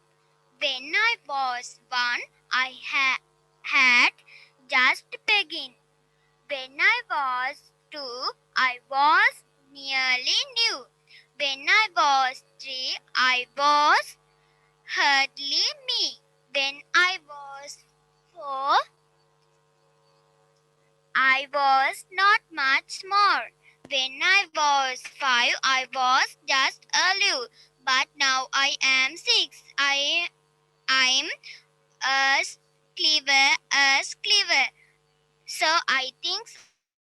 When I was 1, I had just begun. When I was 2, I was nearly new. When I was 3, I was hardly me. When I was 4, I was not much more. When I was 5, I was just a little. But now I am 6. I'm as clever. So I think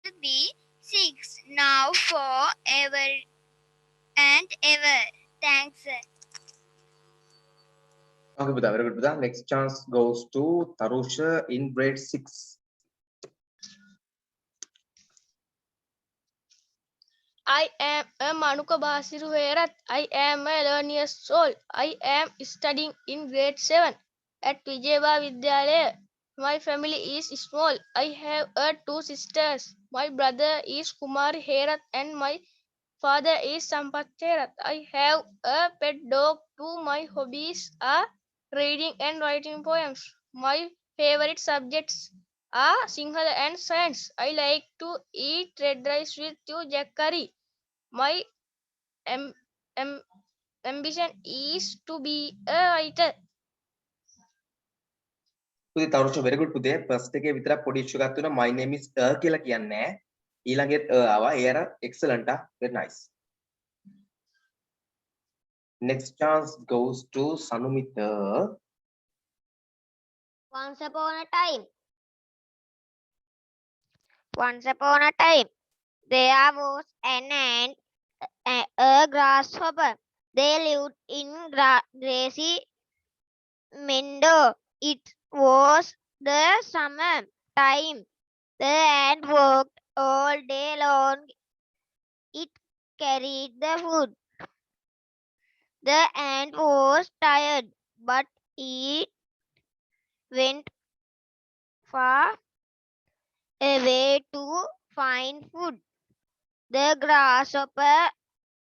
I'll be 6 now forever and ever. Thanks, sir. Okay, පුතා very good පුතා. Next chance goes to Tarusha in grade 6. I am a Manuka Basiru Herat. I am 11 years old. I am studying in grade 7 at Vijayava Vidyalaya. My family is small. I have 2 sisters. My brother is Kumar Herat and my father is Sampath Herat. I have a pet dog too. My hobbies are reading and writing poems. My favorite subjects are Sinhala and science. I like to eat red rice with jack curry. My ambition is to be a writer. පුතේ Tarusha very good පුතේ. first එකේ විතරක් පොඩි issue එකක් තුන my name is කියලා කියන්නේ නැහැ. ඊළඟෙත් ආවා. ඒ අර excellent very nice. Next chance goes to Sanumita. Once upon a time, there was an ant, a grasshopper. They lived in grassy meadow. It was the summer time. The ant worked all day long it carried the food. The ant was tired, but it went far away to find food. The grasshopper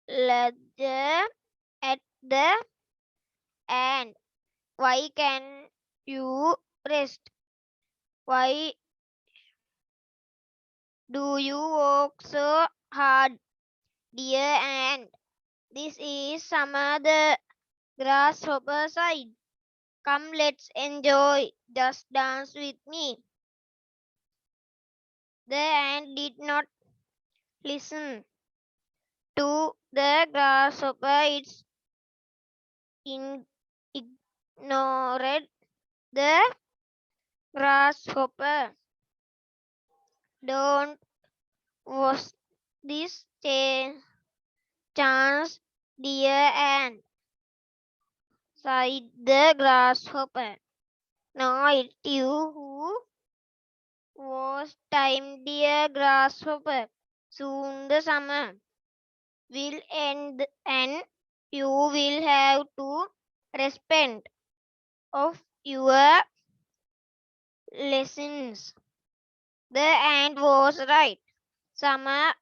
looked at the ant. Why can you rest? Why do you work so hard, dear ant? This is summer. The grasshopper sighed. Come, let's enjoy. Just dance with me. The ant did not listen to the grasshopper. Ignored the grasshopper. Don't waste this chance, dear ant, sighed the grasshopper. Now it's you who was time, dear grasshopper. Soon the summer will end and you will have to repent of your lessons. The ant was right. Summer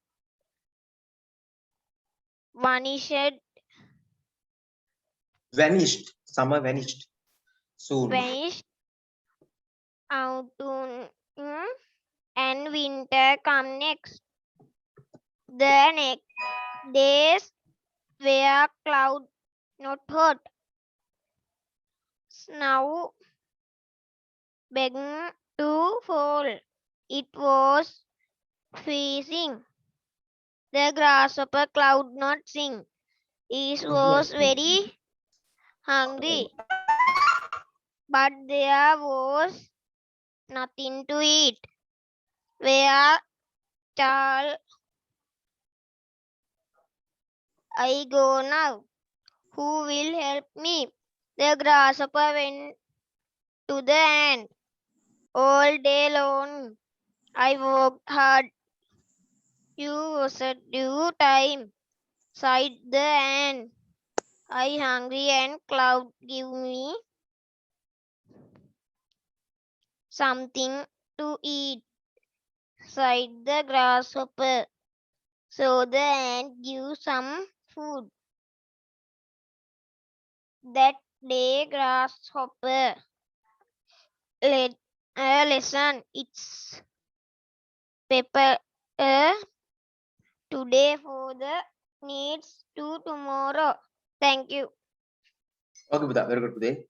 vanished Summer vanished soon. Autumn and winter come next. The next days were cloud, not hot. Snow began to fall. It was freezing. The grasshopper could not sing. It was very hungry, but there was nothing to eat. Where shall I go now? Who will help me? The grasshopper went to the ant. All day long I worked hard. You wasted your time, sighed the ant. I hungry and cloud give me something to eat, sighed the grasshopper. So the ant gave some food. That day grasshopper led a lesson. It's paper today for the needs to tomorrow. Thank you. Okay, Buddha, very good today.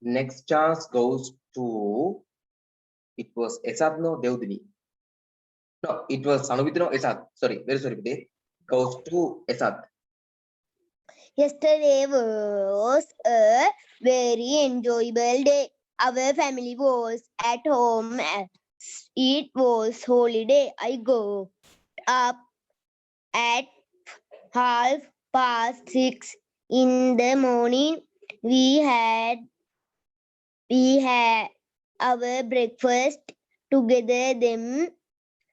Next chance goes to, it was Esad no Deudini. No, it was Sanubiti no Esad. Sorry, very sorry, Buddha. Goes to Esad. Yesterday was a very enjoyable day. Our family was at home. It was holiday. I got up at 6:30 in the morning. We had our breakfast together.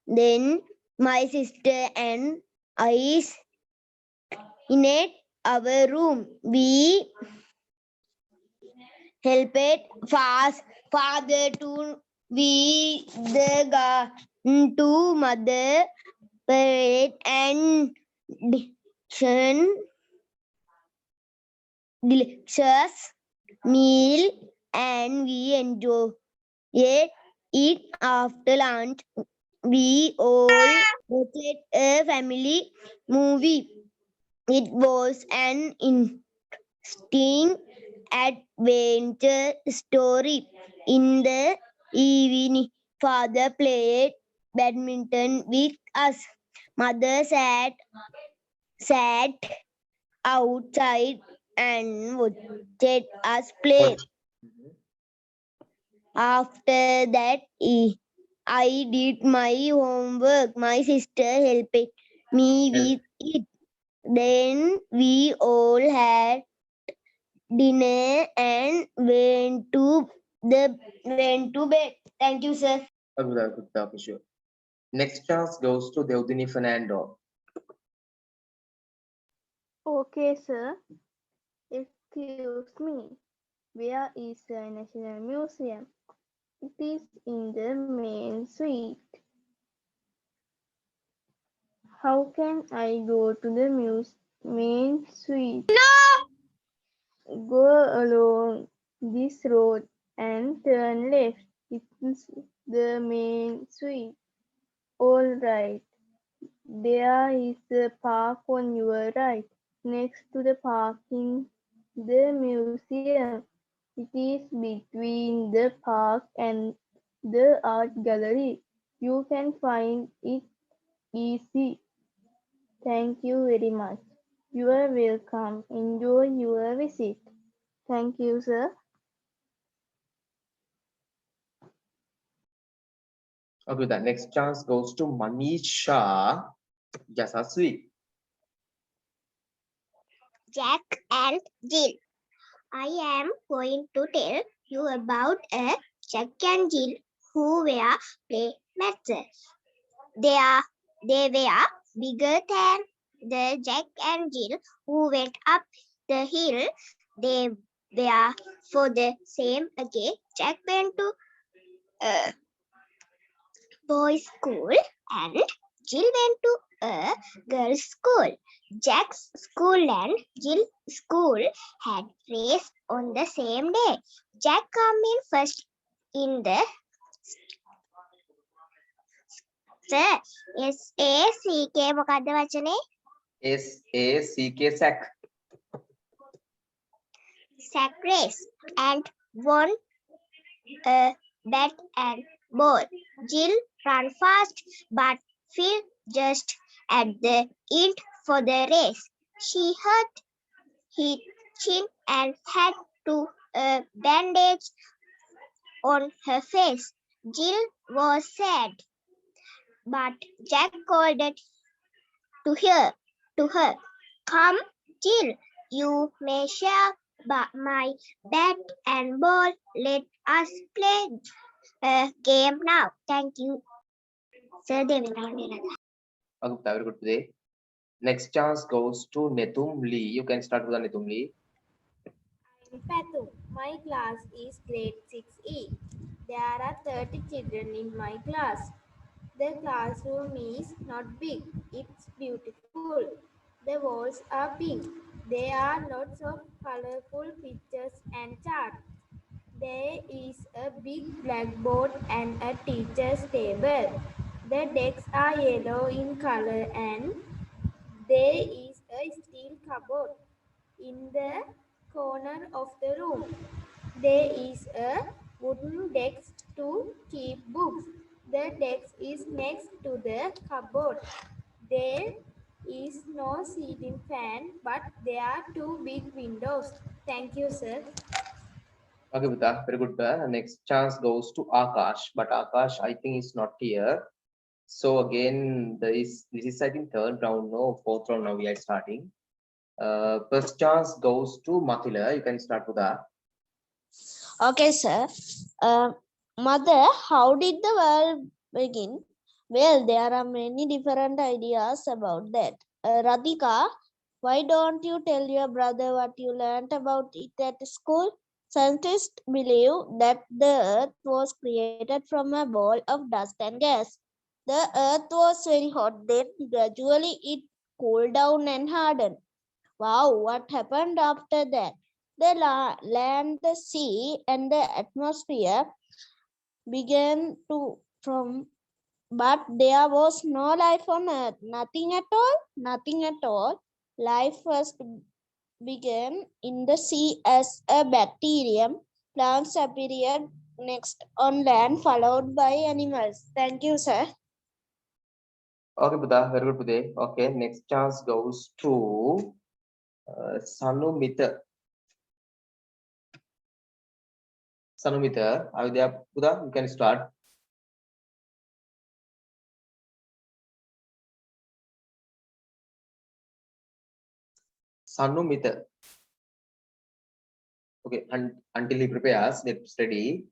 Then my sister and I in our room. We helped father to weed the garden to mother parade and delicious meal, and we enjoyed it after lunch. We all watched a family movie. It was an interesting adventure story. In the evening, father played badminton with us. Mother sat outside and watched us play. After that, I did my homework. My sister helped me with it. Then we all had dinner and went to bed. Thank you, sir. Okay, Buddha, good talk, sure. Next chance goes to Deudini Fernando. Okay, sir. Excuse me. Where is the National Museum? It is in the main suite. How can I go to the main suite? Go along this road and turn left. It's the main suite. All right. There is a park on your right. Next to the parking, the museum. It is between the park and the art gallery. You can find it easy. Thank you very much. You are welcome. Enjoy your visit. Thank you, sir. Okay, the next chance goes to Manisha Jasaswi. Jack and Jill. I am going to tell you about a Jack and Jill who were playmates. They were bigger than the Jack and Jill who went up the hill. They were for the same age. Jack went to a boys' school and Jill went to a girls' school. Jack's school and Jill's school had race on the same day. Jack came in first in the SACK මොකක්ද වචනේ? SACK sack. Sack race and won a bat and ball. Jill ran fast but fell just at the end for the race. She hurt her chin and had to bandage on her face. Jill was sad, but Jack called to her, "Come, Jill, you may share my bat and ball. Let us play a game now." Thank you. Sir, Okay, very good today. Next chance goes to Netum Lee. You can start with Netum Lee. I'm Patu. My class is grade 6E. There are 30 children in my class. The classroom is not big. It's beautiful. The walls are pink. There are lots of colorful pictures and charts. There is a big blackboard and a teacher's table. The desks are yellow in color and there is a steel cupboard in the corner of the room. There is a wooden desk to keep books. The desk is next to the cupboard. There is no ceiling fan, but there are two big windows. Thank you, sir. Okay, Buddha, very good. Next chance goes to Akash, but Akash, I think, is not here. So again, this is I think third round, no, fourth round now we are starting. First chance goes to Mathila. You can start with that. Okay, sir. Mother, how did the world begin? Well, there are many different ideas about that. Radhika, why don't you tell your brother what you learned about it at school? Scientists believe that the earth was created from a ball of dust and gas. The earth was very hot, then gradually it cooled down and hardened. Wow, what happened after that? The land, the sea, and the atmosphere began to form, but there was no life on earth. Nothing at all. Nothing at all. Life first began in the sea as a bacterium. Plants appeared next on land, followed by animals. Thank you, sir. Okay, Buddha, very good today. Okay, next chance goes to Sanumita. Sanumita, are you there, Buddha? You can start. Sanumita. Okay, until he prepares, let's ready.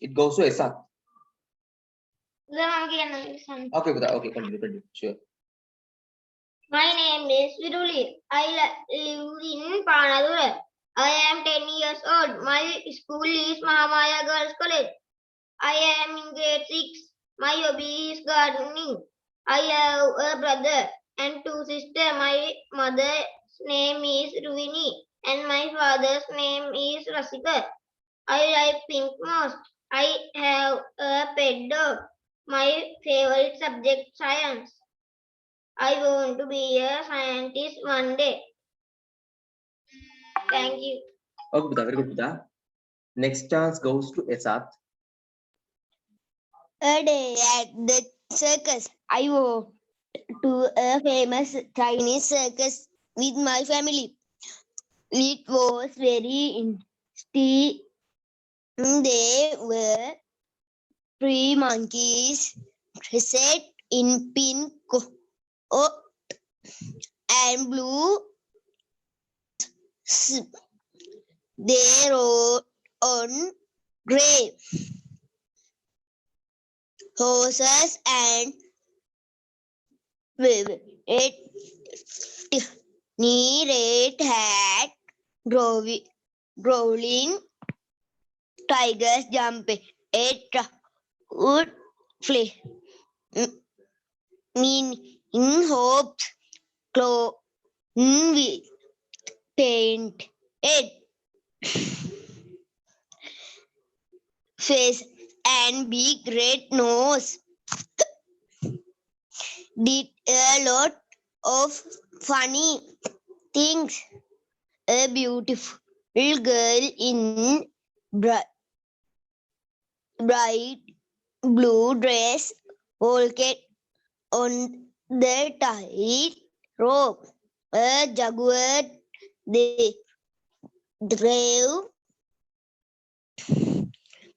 It goes to Esa. Okay, Buddha. Okay, continue. Sure. My name is Viruli. I live in Panadura. I am 10 years old. My school is Mahamaya Girls College. I am in grade 6. My hobby is gardening. I have a brother and 2 sisters. My mother's name is Ruvini and my father's name is Rasika. I like pink most. I have a pet dog. My favorite subject science. I want to be a scientist one day. Thank you. Okay, Buddha, very good, Buddha. Next chance goes to Esat. A day at the circus. I went to a famous Chinese circus with my family. It was very interesting. There were 3 monkeys dressed in pink coat and blue. They rode on gray horses and red red hat growling tigers jumping at wood flee in hopes clown with paint face and big red nose did a lot of funny things. A beautiful girl in bright blue dress walked on the tight rope. A jaguar they drove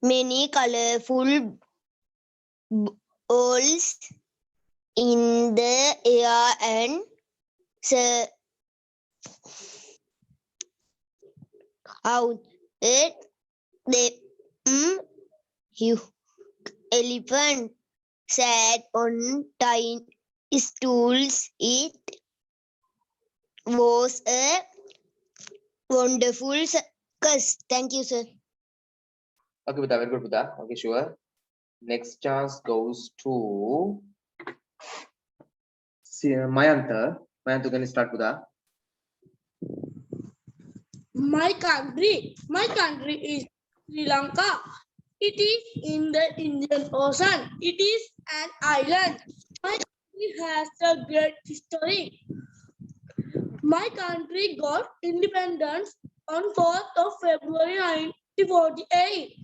many colorful balls in the air and out it the elephant sat on tiny stools. It was a wonderful circus. Thank you, sir. Okay, Buddha, very good, Buddha. Okay, sure. Next chance goes to Mayanta. Mayanta, can you start, Buddha? My country is Sri Lanka. It is in the Indian Ocean. It is an island. My country has a great history. My country got independence on 4th of February 1948.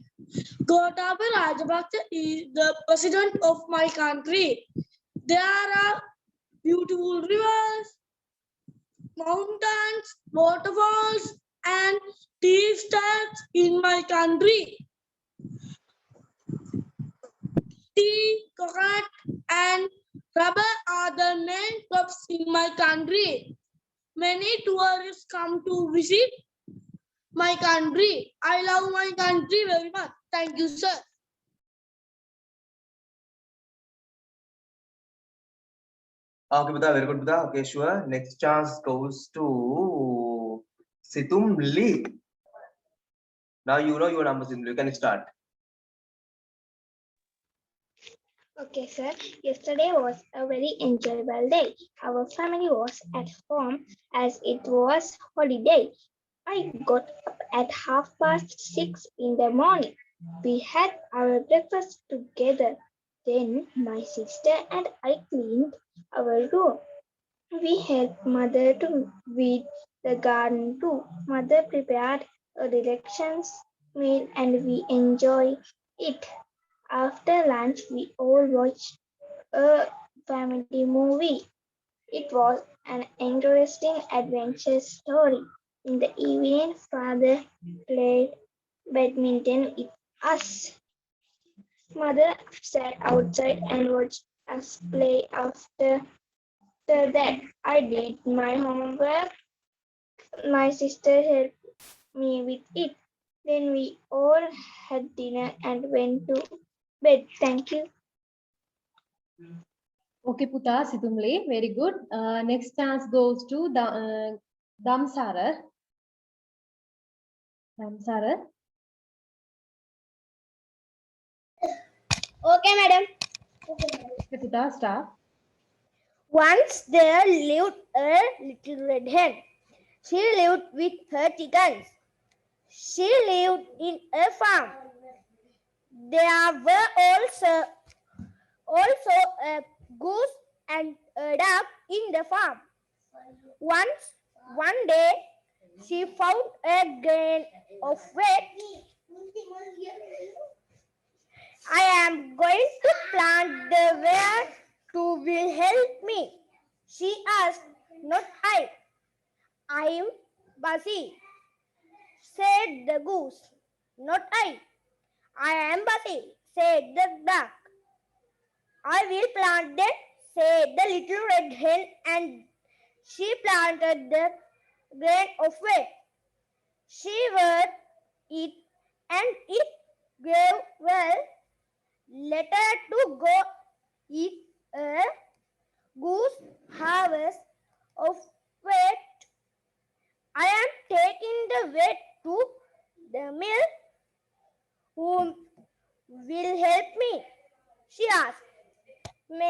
Gotabaya Rajapaksa is the president of my country. There are beautiful rivers, mountains, waterfalls, and tea estates in my country. Tea, coconut, and rubber are the main crops in my country. Many tourists come to visit my country. I love my country very much. Thank you, sir. Okay, Buddha, very good, Buddha. Okay, sure. Next chance goes to Situm Lee. Now you know your number, Situm. You can start. Okay, sir. Yesterday was a very enjoyable day. Our family was at home as it was holiday. I got up at 6:30 in the morning. We had our breakfast together. Then my sister and I cleaned our room. We helped mother to weed the garden too. Mother prepared a delicious meal and we enjoyed it. After lunch, we all watched a family movie. It was an interesting adventure story. In the evening, father played badminton with us. Mother sat outside and watched us play. After that, I did my homework. My sister helped me with it. Then we all had dinner and went to bed. Thank you. Okay, Puta Situmli, very good. Next chance goes to Damsarar. Damsarar. Okay, madam. Okay, Puta, start. Once there lived a little red hen. She lived with her chickens. She lived in a farm. There were also a goose and a duck in the farm. One day, she found a grain of wheat. I am going to plant the wheat to will help me, she asked. Not I. I'm busy, said the goose. Not I. I am busy, said the duck. I will plant it, said the little red hen, and she planted the grain of wheat. She watered it, and it grew well. Later to go eat a goose harvest of wheat. I am taking the wheat to the mill. Who will help me? She asked. මේ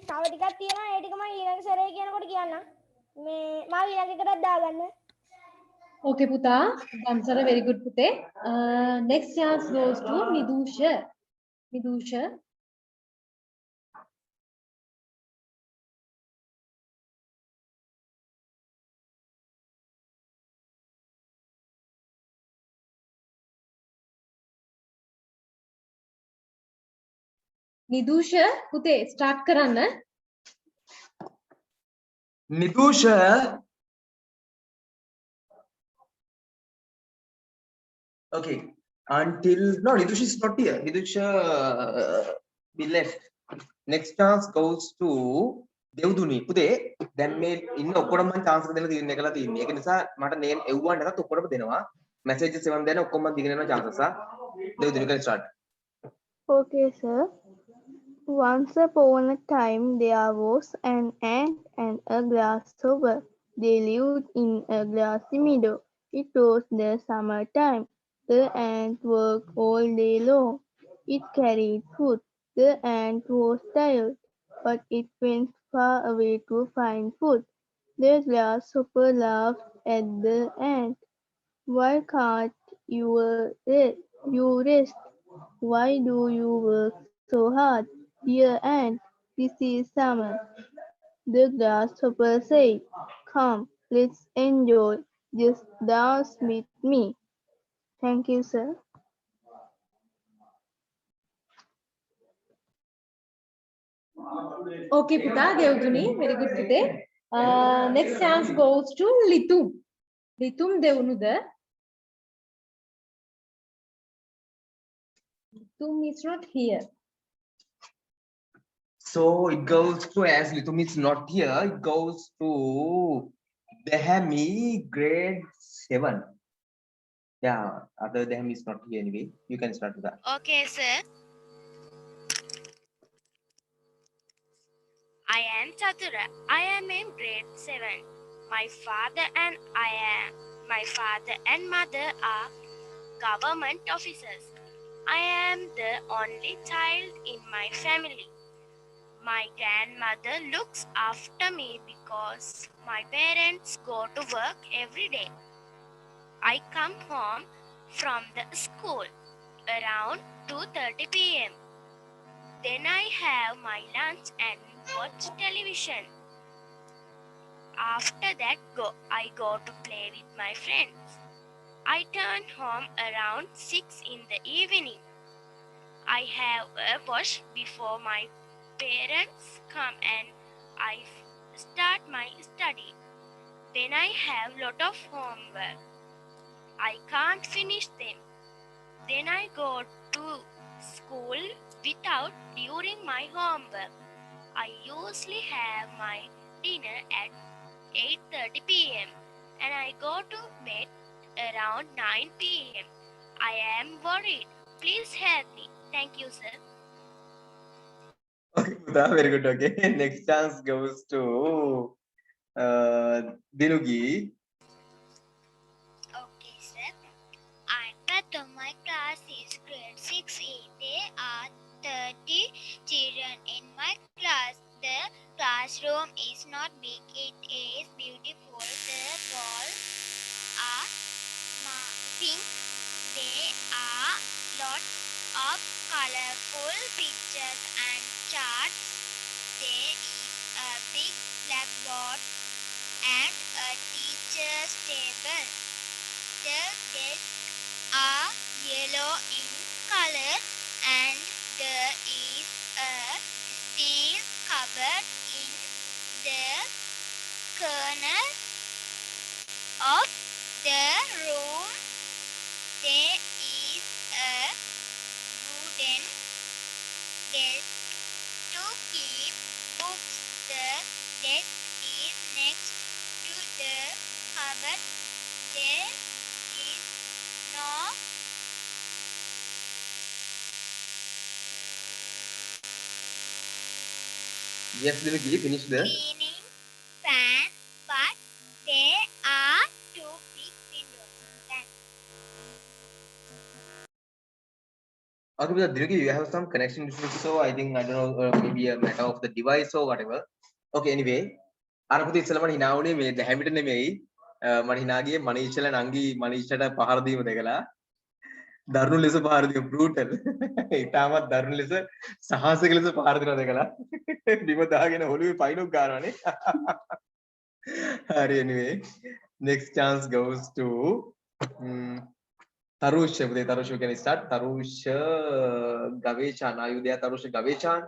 තව ටිකක් තියෙනවා ඒ ටික මම ඊළඟ සැරේ කියනකොට කියන්න. මේ මම ඊළඟ එකටත් දාගන්න. Okay, Puta. Damsarar, very good, Pute. Next chance goes to Nidusha. Nidusha. Nidusha, Pute, start karanna. Nidusha. Okay. Until no, Nidusha is not here. Nidusha be left. Next chance goes to Devduni. පුතේ දැන් මේ ඉන්න ඔක්කොටම මම chance එක දෙන්න තියෙන එකලා තියෙන්නේ. ඒක නිසා මට name එව්වා නැතත් ඔක්කොටම දෙනවා. messages එවන් දෙන්න ඔක්කොම මම දිගින් යනවා chances ආ. Devduni can start. Okay, sir. Once upon a time there was an ant and a grasshopper. They lived in a grassy meadow. It was the summertime. The ant worked all day long. It carried food. The ant was tired, but it went far away to find food. The grasshopper laughed at the ant. Why can't you rest? Why do you work so hard? Dear ant, this is summer. The grasshopper said, come, let's enjoy. Just dance with me. Thank you, sir. Okay, Puta, Devduni, very good, Pute. Next chance goes to Litum. Litum Devunuda. Litum is not here. So it goes to, as Litum is not here, it goes to Dehami grade 7. Yeah, other Dehami is not here anyway. You can start with that. Okay, sir. I am Chatura. I am in grade 7. My father and mother are government officers. I am the only child in my family. My grandmother looks after me because my parents go to work every day. I come home from the school around 2:30 p.m. Then I have my lunch and watch television. After that, I go to play with my friends. I turn home around 6 in the evening. I have a wash before my parents come and I start my study. Then I have lot of homework. I can't finish them. Then I go to school without during my homework. I usually have my dinner at 8:30 p.m. and I go to bed around 9 p.m. I am worried. Please help me. Thank you, sir. Okay, Very good. Okay. Next chance goes to Dinugi. Okay, sir. I'm Pratham. My class is grade 6A. There are 30 children in my class. The classroom is not big. It is beautiful. The walls are pink. There are lots of colorful pictures and charts. There is a big blackboard and a teacher's table. The desks are yellow in color and there is a steel cupboard in the corner of the room. There is a wooden desk to keep books. The desk is next to the cupboard. There is no Yes, Dinugi, finish there. ceiling fan, but there are two big windows. Thanks. Okay, but Dinugi, you have some connection issues, so I think I don't know, maybe a matter of the device or whatever. Okay, anyway, අරපුත ඉස්සලම hina උනේ මේ දැහැමිට නෙමෙයි මම hina ගියේ මනීෂල නංගි මනීෂට පහර දීම දෙකලා දරුණු ලෙස පහර දීම බෲටල් ඊටමත් දරුණු ලෙස සාහසික ලෙස පහර දෙනවා දෙකලා බිම දාගෙන ඔළුවේ පයින්ක් ගන්නවානේ හරි anyway next chance goes to Tarusha. Tarusha, can start? Tarusha Gavechan. Are you there, Tarusha Gavechan?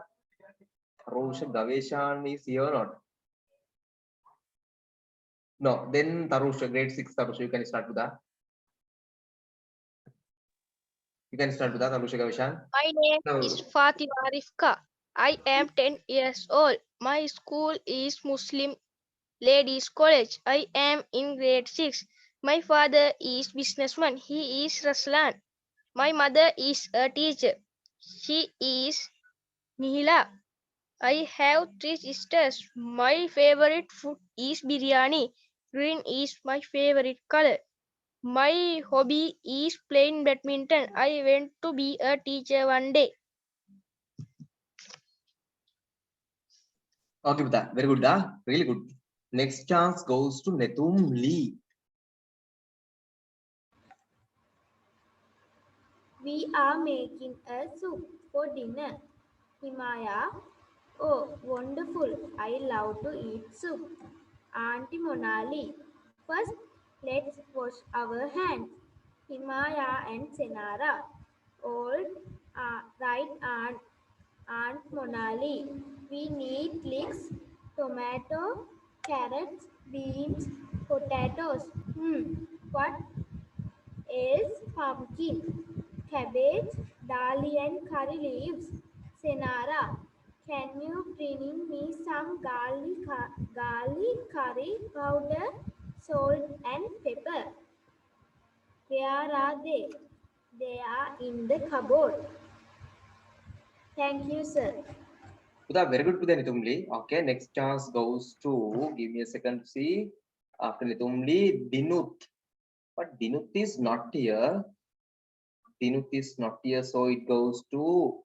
Tarusha Gavechan is here or not? No. Then Tarusha, grade 6. Tarusha, you can start with that. You can start with that, Tarusha Gavechan. My name is Fatima Rifka. I am 10 years old. My school is Muslim Ladies College. I am in grade 6. My father is businessman. He is Raslan. My mother is a teacher. She is Nihila. I have 3 sisters. My favorite food is biryani. Green is my favorite color. My hobby is playing badminton. I want to be a teacher one day. Okay, Buddha. Very good, da. Really good. Next chance goes to Netum Lee. We are making a soup for dinner. Himaya, oh, wonderful. I love to eat soup. Auntie Monali, first let's wash our hands. Himaya and Senara, old, right, Aunt Monali. We need leeks, tomato, carrots, beans, potatoes. What else? Pumpkin, cabbage, dali and curry leaves. Senara, can you bring me some garlic curry powder, salt and pepper? Where are they? They are in the cupboard. Thank you, sir. Buddha, very good, Buddha Netum Lee. Okay, next chance goes to, give me a second to see. After Netum Lee, Dinut. But Dinut is not here. Dinut is not here, so it goes to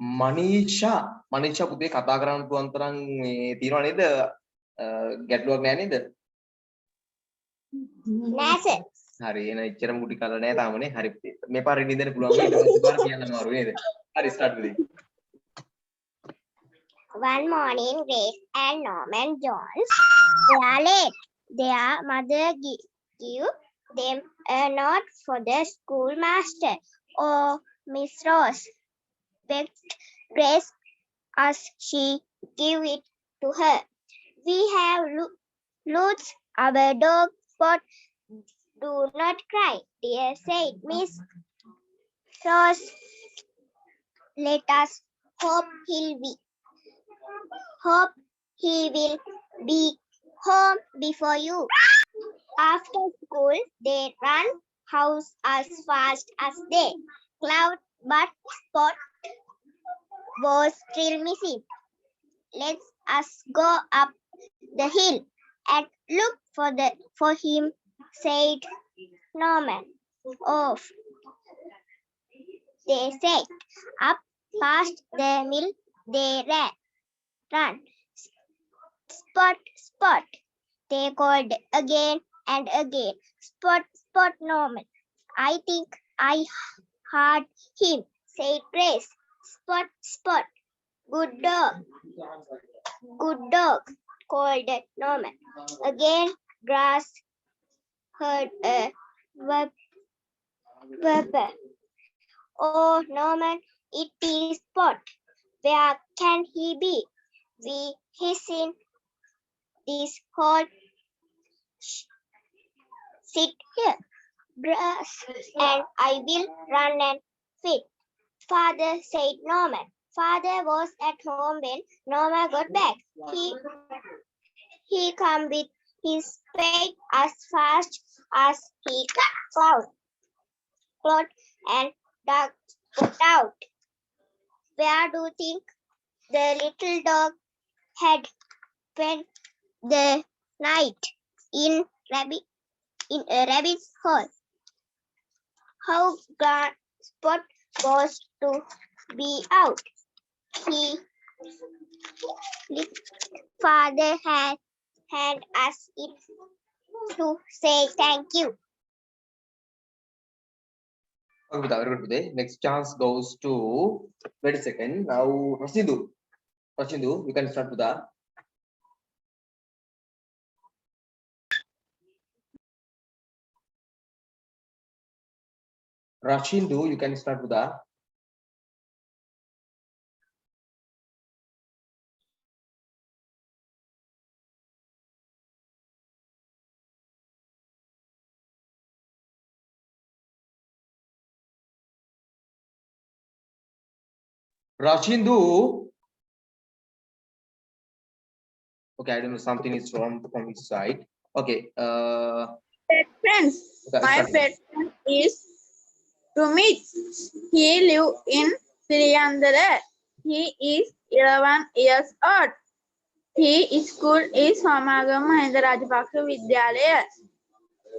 Manisha. Manisha, පුතේ කතා කරන්න පුළුවන් තරම් තියනවා නේද? ගැටලුවක් නෑ නේද? නෑ සර්. හරි එහෙනම් එච්චරම කුටි කරලා නෑ තාමනේ. හරි පුතේ. මේ පාරේ නින්දට පුළුවන් ඊට පස්සේ පාර කියන්න අමාරු නේද? හරි start with it. One morning, Grace and Norman Jones were late. Their mother gave them a note for the schoolmaster. Oh, Miss Rose, begged Grace as she gave it to her. We have lost our dog Spot. Do not cry, dear, said Miss Rose. Let us hope he will be home before you. After school, they ran house as fast as they could, but Spot was still missing. Let us go up the hill and look for him, said Norman. Off they set. Up past the mill they run. Spot, Spot, they called again and again. Spot, Spot, Norman. I think I heard him, said Grace. Spot, Spot, good dog, called Norman. Again, Grass heard a whimper. Oh, Norman, it is Spot. Where can he be? We hasten this whole sit here, Grass, and I will run and fit. Father, said Norman. Father was at home when Norman got back. He came with his spade as fast as he could and dug out. Where do you think the little dog had spent the night? In a rabbit's hole. How glad Spot was to be out. Father had us it to say thank you. Okay, very good today. Next chance goes to, wait a second. Now, Rashindu, you can start with that. Rashindu, you can start with that. Rashindu. Okay, I don't know, something is wrong from his side. Okay. Pet friends. Okay, My pet friend is Rumit. He lives in Sriyandara. He is 11 years old. His school is Samagam Mahinda Rajapaksa Vidyalaya.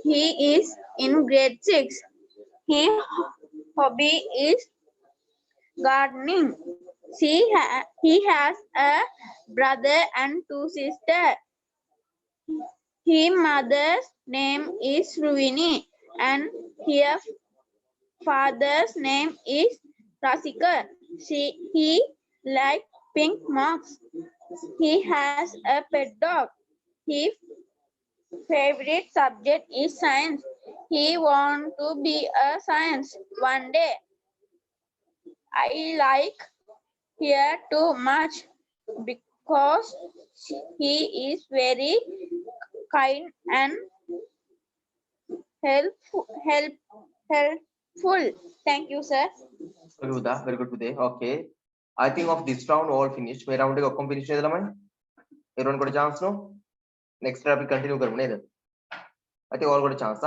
He is in grade 6. His hobby is gardening. He has a brother and 2 sisters. His mother's name is Ruvini and his father's name is Rasika. He likes pink mugs. He has a pet dog. His favorite subject is science. He wants to be a science one day. I like here too much because he is very kind and helpful. Thank you, sir. Very good today. Okay. I think of this round all finished. My round is finished. Everyone got a chance, no? Next round we continue. I think all got a chance.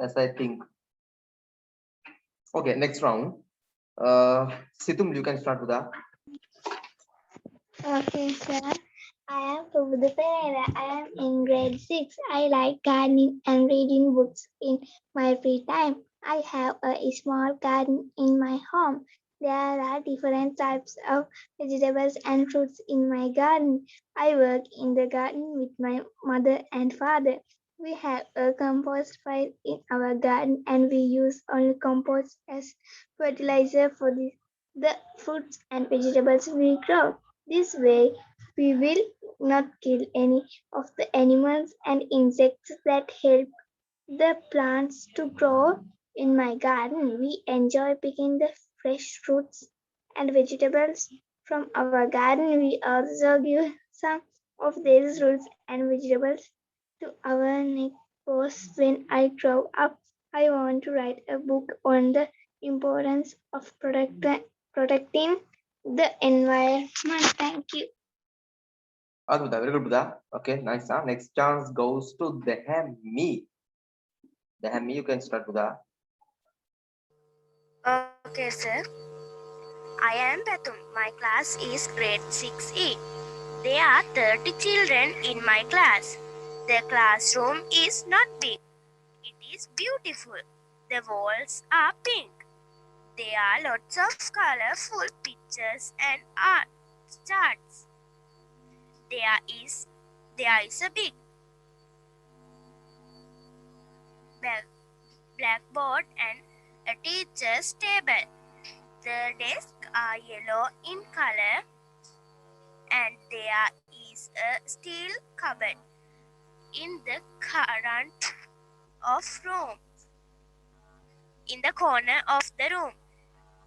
Yes, I think. Okay, next round. Situm, you can start with that. Okay, sir. I am Prabhuda Pereira. I am in grade 6. I like gardening and reading books in my free time. I have a small garden in my home. There are different types of vegetables and fruits in my garden. I work in the garden with my mother and father. We have a compost pile in our garden and we use only compost as fertilizer for the fruits and vegetables we grow. This way, we will not kill any of the animals and insects that help the plants to grow in my garden. We enjoy picking the fresh fruits and vegetables from our garden. We also give some of these fruits and vegetables to our neighbors. When I grow up, I want to write a book on the importance of protecting the environment. Thank you. Very good, Buddha. Okay, nice. Next chance goes to Dehami. Dehami, you can start, Buddha. Okay, sir. I am Batum. My class is grade 6E. There are 30 children in my class. The classroom is not big. It is beautiful. The walls are pink. There are lots of colorful pictures and art charts. There is a big blackboard and a teacher's table. The desks are yellow in color and there is a steel cupboard in the corner of the room.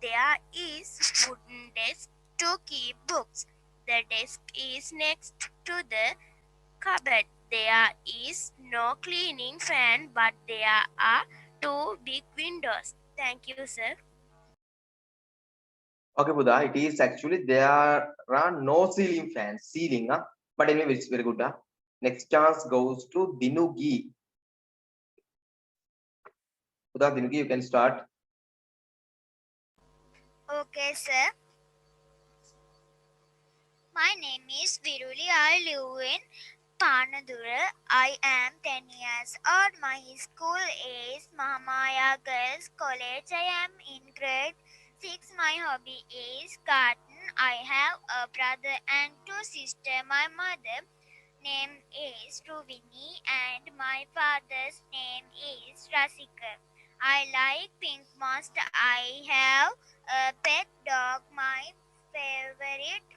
There is wooden desk to keep books. The desk is next to the cupboard. There is no cleaning fan, but there are 2 big windows. Thank you, sir. Okay, Buddha, it is actually there are no ceiling fans. Ceiling, huh? But anyway, it's very good. Huh? Next chance goes to Dinugi. Buddha, Dinugi, you can start. Okay, sir. My name is Viruli. I live in Panadura. I am 10 years old. My school is Mahamaya Girls College. I am in grade 6. My hobby is garden. I have a brother and 2 sisters. My mother name is Ruvini and my father's name is Rasika. I like Pink Monster. I have a pet dog. My favorite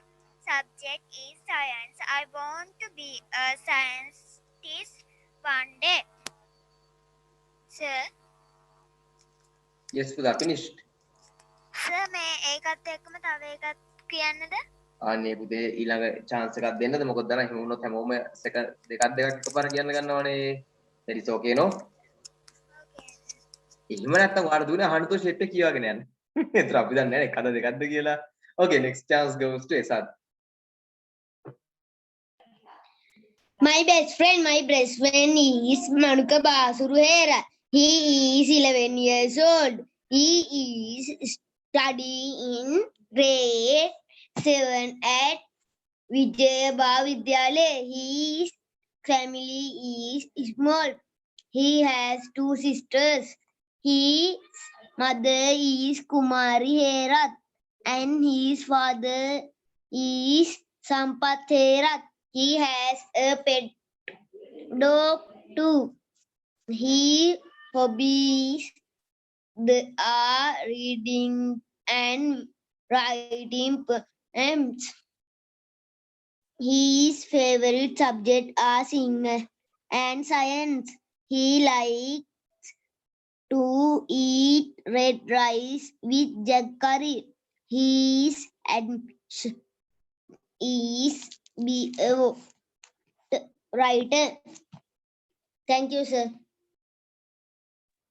subject is science. I want to be a scientist one day. Sir, Yes, Buddha, finished. sir, මේ ඒකත් එක්කම තව එකක් කියන්නද? අනේ පුතේ ඊළඟ chance එකක් දෙන්නද? මොකද දැන් එහෙම වුණොත් හැමෝම දෙකක් එකපාර කියන්න ගන්නවනේ. that is okay no? එහෙම නැත්තම් ඔයාලා දුන්නේ අහන්න තෝ ෂෙට් එක කියවගෙන යන්න. ඒතර අපි දන්නේ නැහැ එකද දෙකක්ද කියලා. Okay, next chance goes to Esad. My best friend is Manuka Basuru Hera. He is 11 years old. He is studying in grade 7 at Vijayabha Vidyalaya. His family is small. He has 2 sisters. His mother is Kumari Herath and his father is Sampath Herath. He has a pet dog too. His hobbies are reading and writing poems. His favorite subjects are singing and science. He likes to eat red rice with jack curry. His ambition is be a writer. Thank you, sir.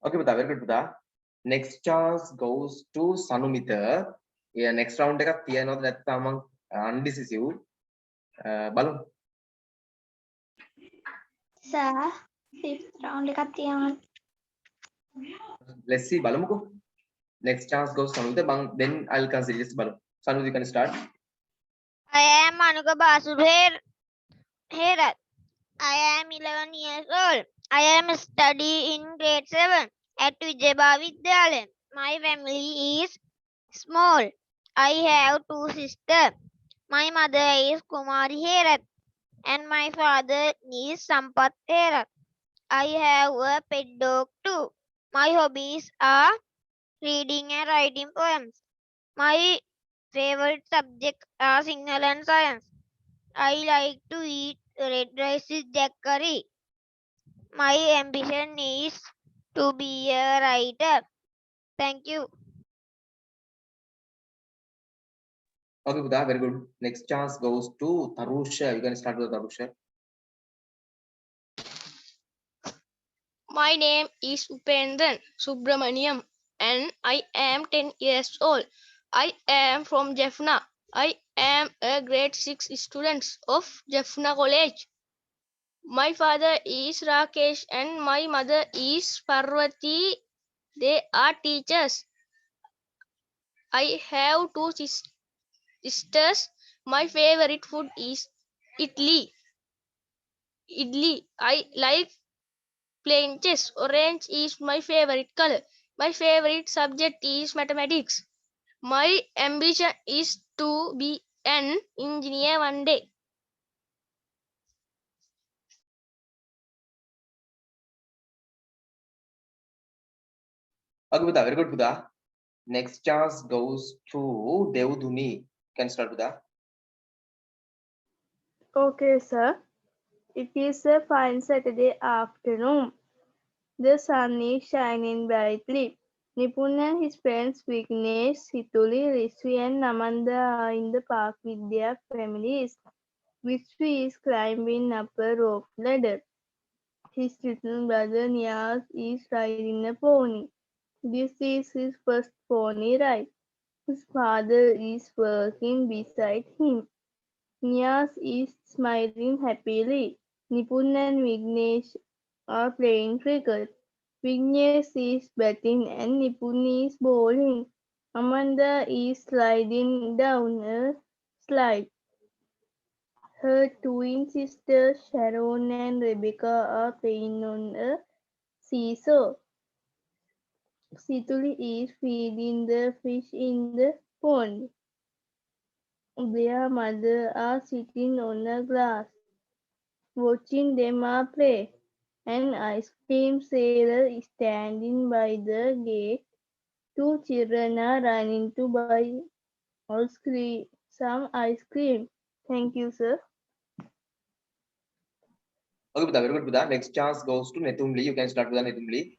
Okay, Buddha, very good, Buddha. Next chance goes to Sanumita. Yeah, next round එකක් තියනවද නැත්නම් මං undecisive බලමු. Sir, fifth round එකක් තියනවා. Let's see බලමුකෝ. Next chance goes Sanumita. Then I'll consider this බලමු. Sanu, you can start. I am Manuka Basuru Herath. I am 11 years old. I am studying in grade 7 at Vijayabha Vidyalaya. My family is small. I have 2 sisters. My mother is Kumari Herath and my father is Sampath Herath. I have a pet dog too. My hobbies are reading and writing poems. My favorite subjects are Sinhala and science. I like to eat red rice with jack curry. My ambition is to be a writer. Thank you. Okay, Buddha, very good. Next chance goes to Tarusha. You can start with Tarusha. My name is Upendran Subramaniam and I am 10 years old. I am from Jaffna. I am a grade 6 student of Jaffna College. My father is Rakesh and my mother is Parvati. They are teachers. I have two sisters. My favorite food is idli. Idli. I like playing chess. Orange is my favorite color. My favorite subject is mathematics. My ambition is to be an engineer one day. Okay, Buddha, very good, Buddha. Next chance goes to Devduni. Can start, Buddha. Okay, sir. It is a fine Saturday afternoon. The sun is shining brightly. Nipun and his friends Vignesh, Situli, Rishvi and Namanda are in the park with their families. Rishvi is climbing up a rope ladder. His little brother Nias is riding a pony. This is his first pony ride. His father is working beside him. Nias is smiling happily. Nipun and Vignesh are playing cricket. Vignesh is batting and Nipun is bowling. Amanda is sliding down a slide. Her twin sisters Sharon and Rebecca are playing on a seesaw. Situli is feeding the fish in the pond. Their mother are sitting on a glass, watching them play. An ice cream seller is standing by the gate. Two children are running to buy some ice cream. Thank you, sir. Okay, Buddha, very good, Buddha. Next chance goes to Netumli. You can start, Buddha, Netumli.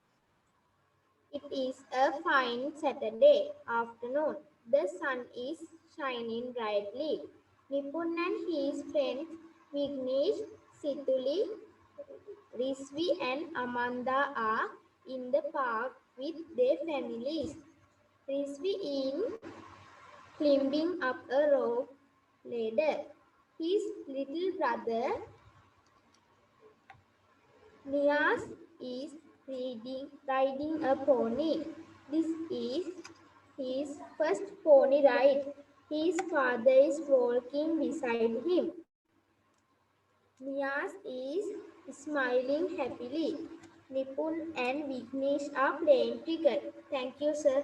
It is a fine Saturday afternoon. The sun is shining brightly. Nipun and his friends Vignesh, Situli, Risvi and Amanda are in the park with their families. Risvi is climbing up a rope ladder. His little brother Nias is riding a pony. This is his first pony ride. His father is walking beside him. Nias is smiling happily. Nipun and Vignesh are playing cricket. Thank you, sir.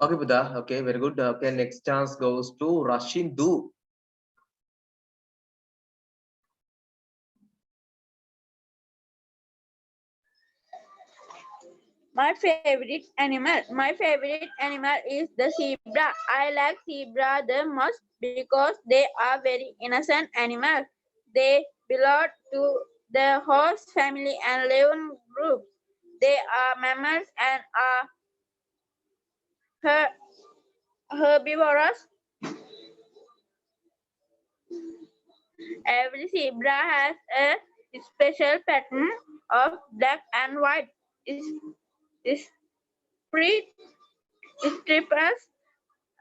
Okay, Buddha. Okay, very good. Okay, next chance goes to Rashindu. My favorite animal is the zebra. I like zebra the most because they are very innocent animals. They belong to the horse family and live in groups. They are mammals and are herbivorous. Every zebra has a special pattern of black and white. Is stripes.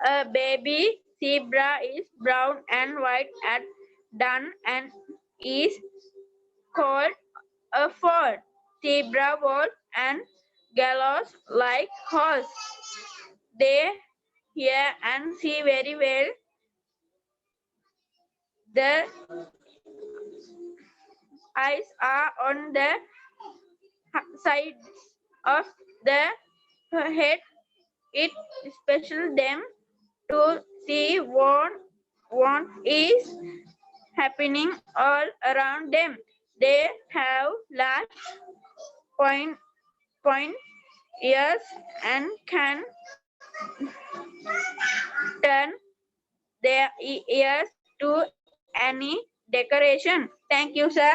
A baby zebra is brown and white at dawn and is called a foal. Zebra walk and gallops like horse. They hear and see very well. The eyes are on the sides of the head. It special them to see what is happening all around them. They have large point ears and can turn their ears to any decoration. Thank you, sir.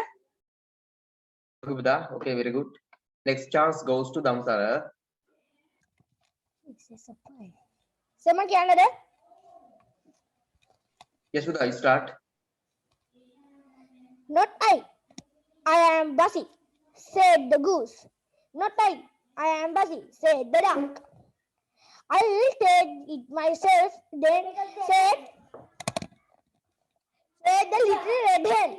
Okay, Buddha. Okay, very good. Next chance goes to Damsara. Someone can Yes, Buddha, start. Not I am Bussy, said the goose. Not I am Bussy, said the duck. I will take it myself, then said the little red hen.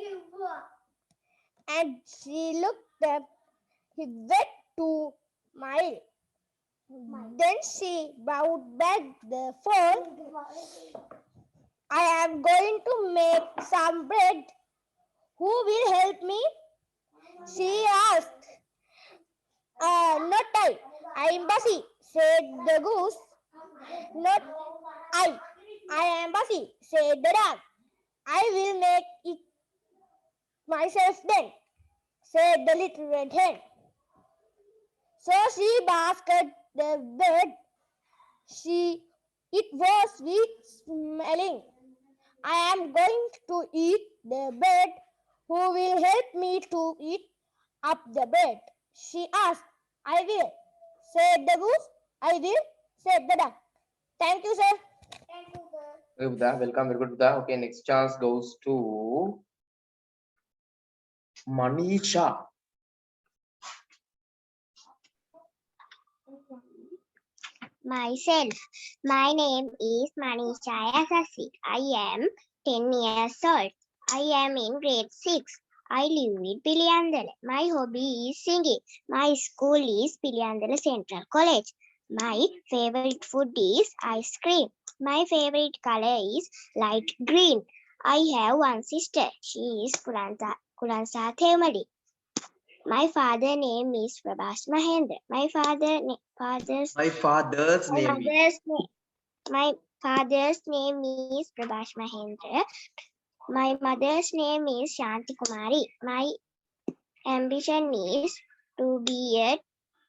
And she looked up, he went 2 miles. Then she brought back the phone. I am going to make some bread. Who will help me? She asked. Not I. I am Bussy, said the goose. Not I. I am Bussy, said the duck. I will make it myself then, said the little red hen. So she basked the bread. It was sweet smelling. I am going to eat the bread. Who will help me to eat up the bread? She asked. I will, said the goose. I will, said the duck. Thank you, sir. Okay, Buddha, welcome. Very good, Buddha. Okay, next chance goes to Manisha. Myself. My name is Manisha Asasi. I am 10 years old. I am in grade 6. I live in Piliandala. My hobby is singing. My school is Piliandala Central College. My favorite food is ice cream. My favorite color is light green. I have one sister. She is Kulansa Themadi. My father's name is Prabhas Mahendra. My father's name is Prabhas Mahendra. My mother's name is Shanti Kumari. My ambition is to be a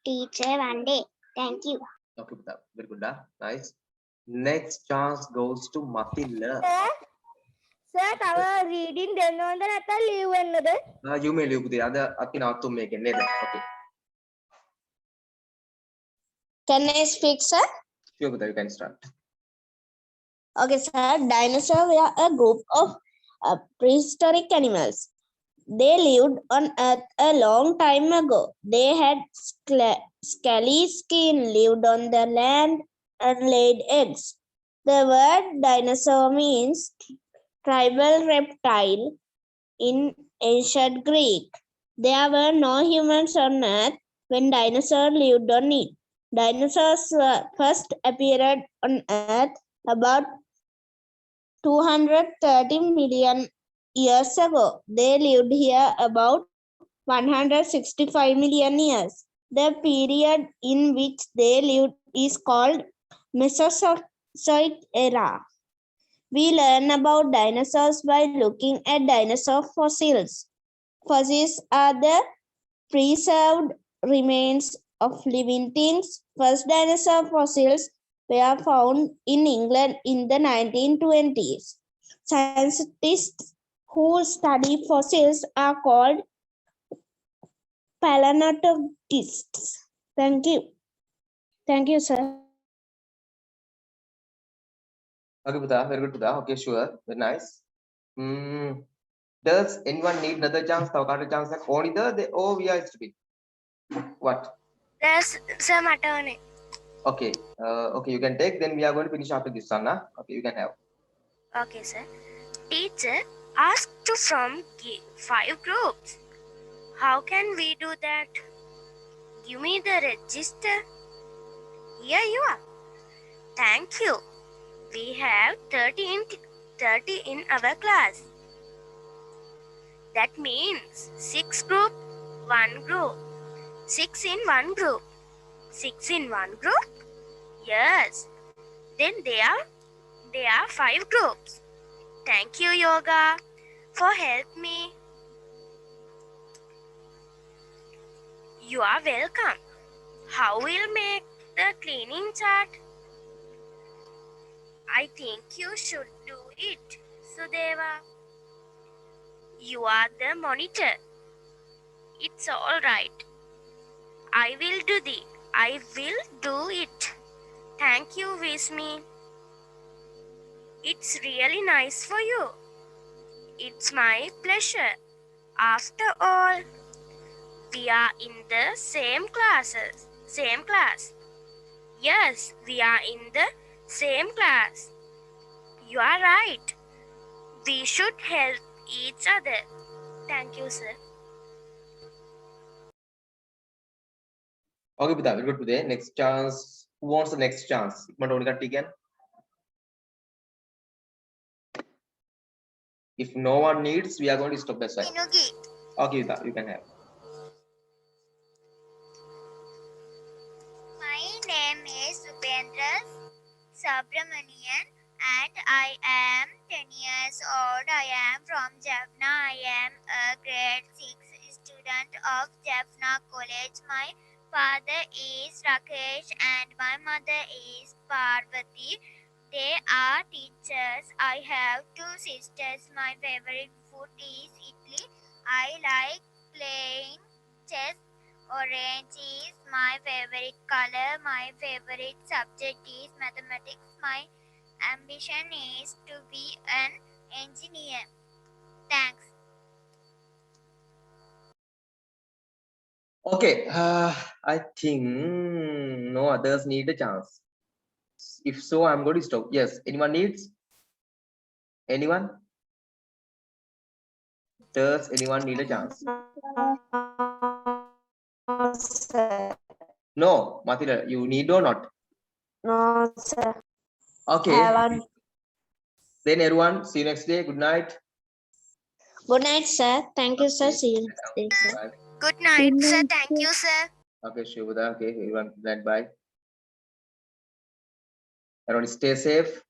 teacher one day. Thank you. Okay, Buddha. Very good, Buddha. Nice. Next chance goes to Matilla. Sir, our reading then on the leave another. You may leave the other Athena to make a nether. Okay. Can I speak, sir? Sure, Buddha, you can start. Okay, sir. Dinosaurs were a group of prehistoric animals. They lived on Earth a long time ago. They had scaly skin, lived on the land, and laid eggs. The word dinosaur means tribal reptile in ancient Greek. There were no humans on Earth when dinosaurs lived on it. Dinosaurs first appeared on Earth about 230 million years ago. They lived here about 165 million years. The period in which they lived is called Mesozoic era. We learn about dinosaurs by looking at dinosaur fossils. Fossils are the preserved remains of living things. First dinosaur fossils were found in England in the 1920s. Scientists who study fossils are called paleontologists. Thank you. Thank you, sir. Okay, Buddha. Very good, Buddha. Okay, sure. Very nice. Does anyone need another chance? Chance only we are stupid. What? Yes, sir, my turn. Okay. Okay, you can take. Then we are going to finish after this one. Okay, you can have. Okay, sir. Teacher asked to from 5 groups. How can we do that? Give me the register. Here you are. Thank you. We have 30 in our class. That means 6 group, 1 group. 6 in 1 group. 6 in 1 group? Yes. Then there are 5 groups. Thank you, Yoga, for help me. You are welcome. How will make the cleaning chart? I think you should do it, Sudeva. You are the monitor. It's all right. I will do it. Thank you, Vismi. It's really nice for you. It's my pleasure. After all, we are in the same class. Yes, we are in the same class. You are right. We should help each other. Thank you, sir. Okay, Pita, very good today. Next chance. Who wants the next chance? Again. If no one needs, we are going to stop the side. Okay, Pita, you can have. My name is Upendra Subramanian and I am 10 years old. I am from Jaffna. I am a grade 6 student of Jaffna College. My father is Rakesh and my mother is Parvati. They are teachers. I have 2 sisters. My favorite food is idli. I like playing chess. Orange is my favorite color. My favorite subject is mathematics. My ambition is to be an engineer. Thanks. Okay, I think no others need a chance. If so, I'm going to stop. Yes, anyone needs? Anyone? Does anyone need a chance? No, sir. No, Mathila, you need or not? No, sir. Okay. Haven't. Then everyone, see you next day. Good night. Good night, sir. Thank you, sir. See you next day, sir. Bye. Good night, sir. Thank you, sir. Okay, Shubhada. Okay, everyone, good night. Bye. Everyone, stay safe.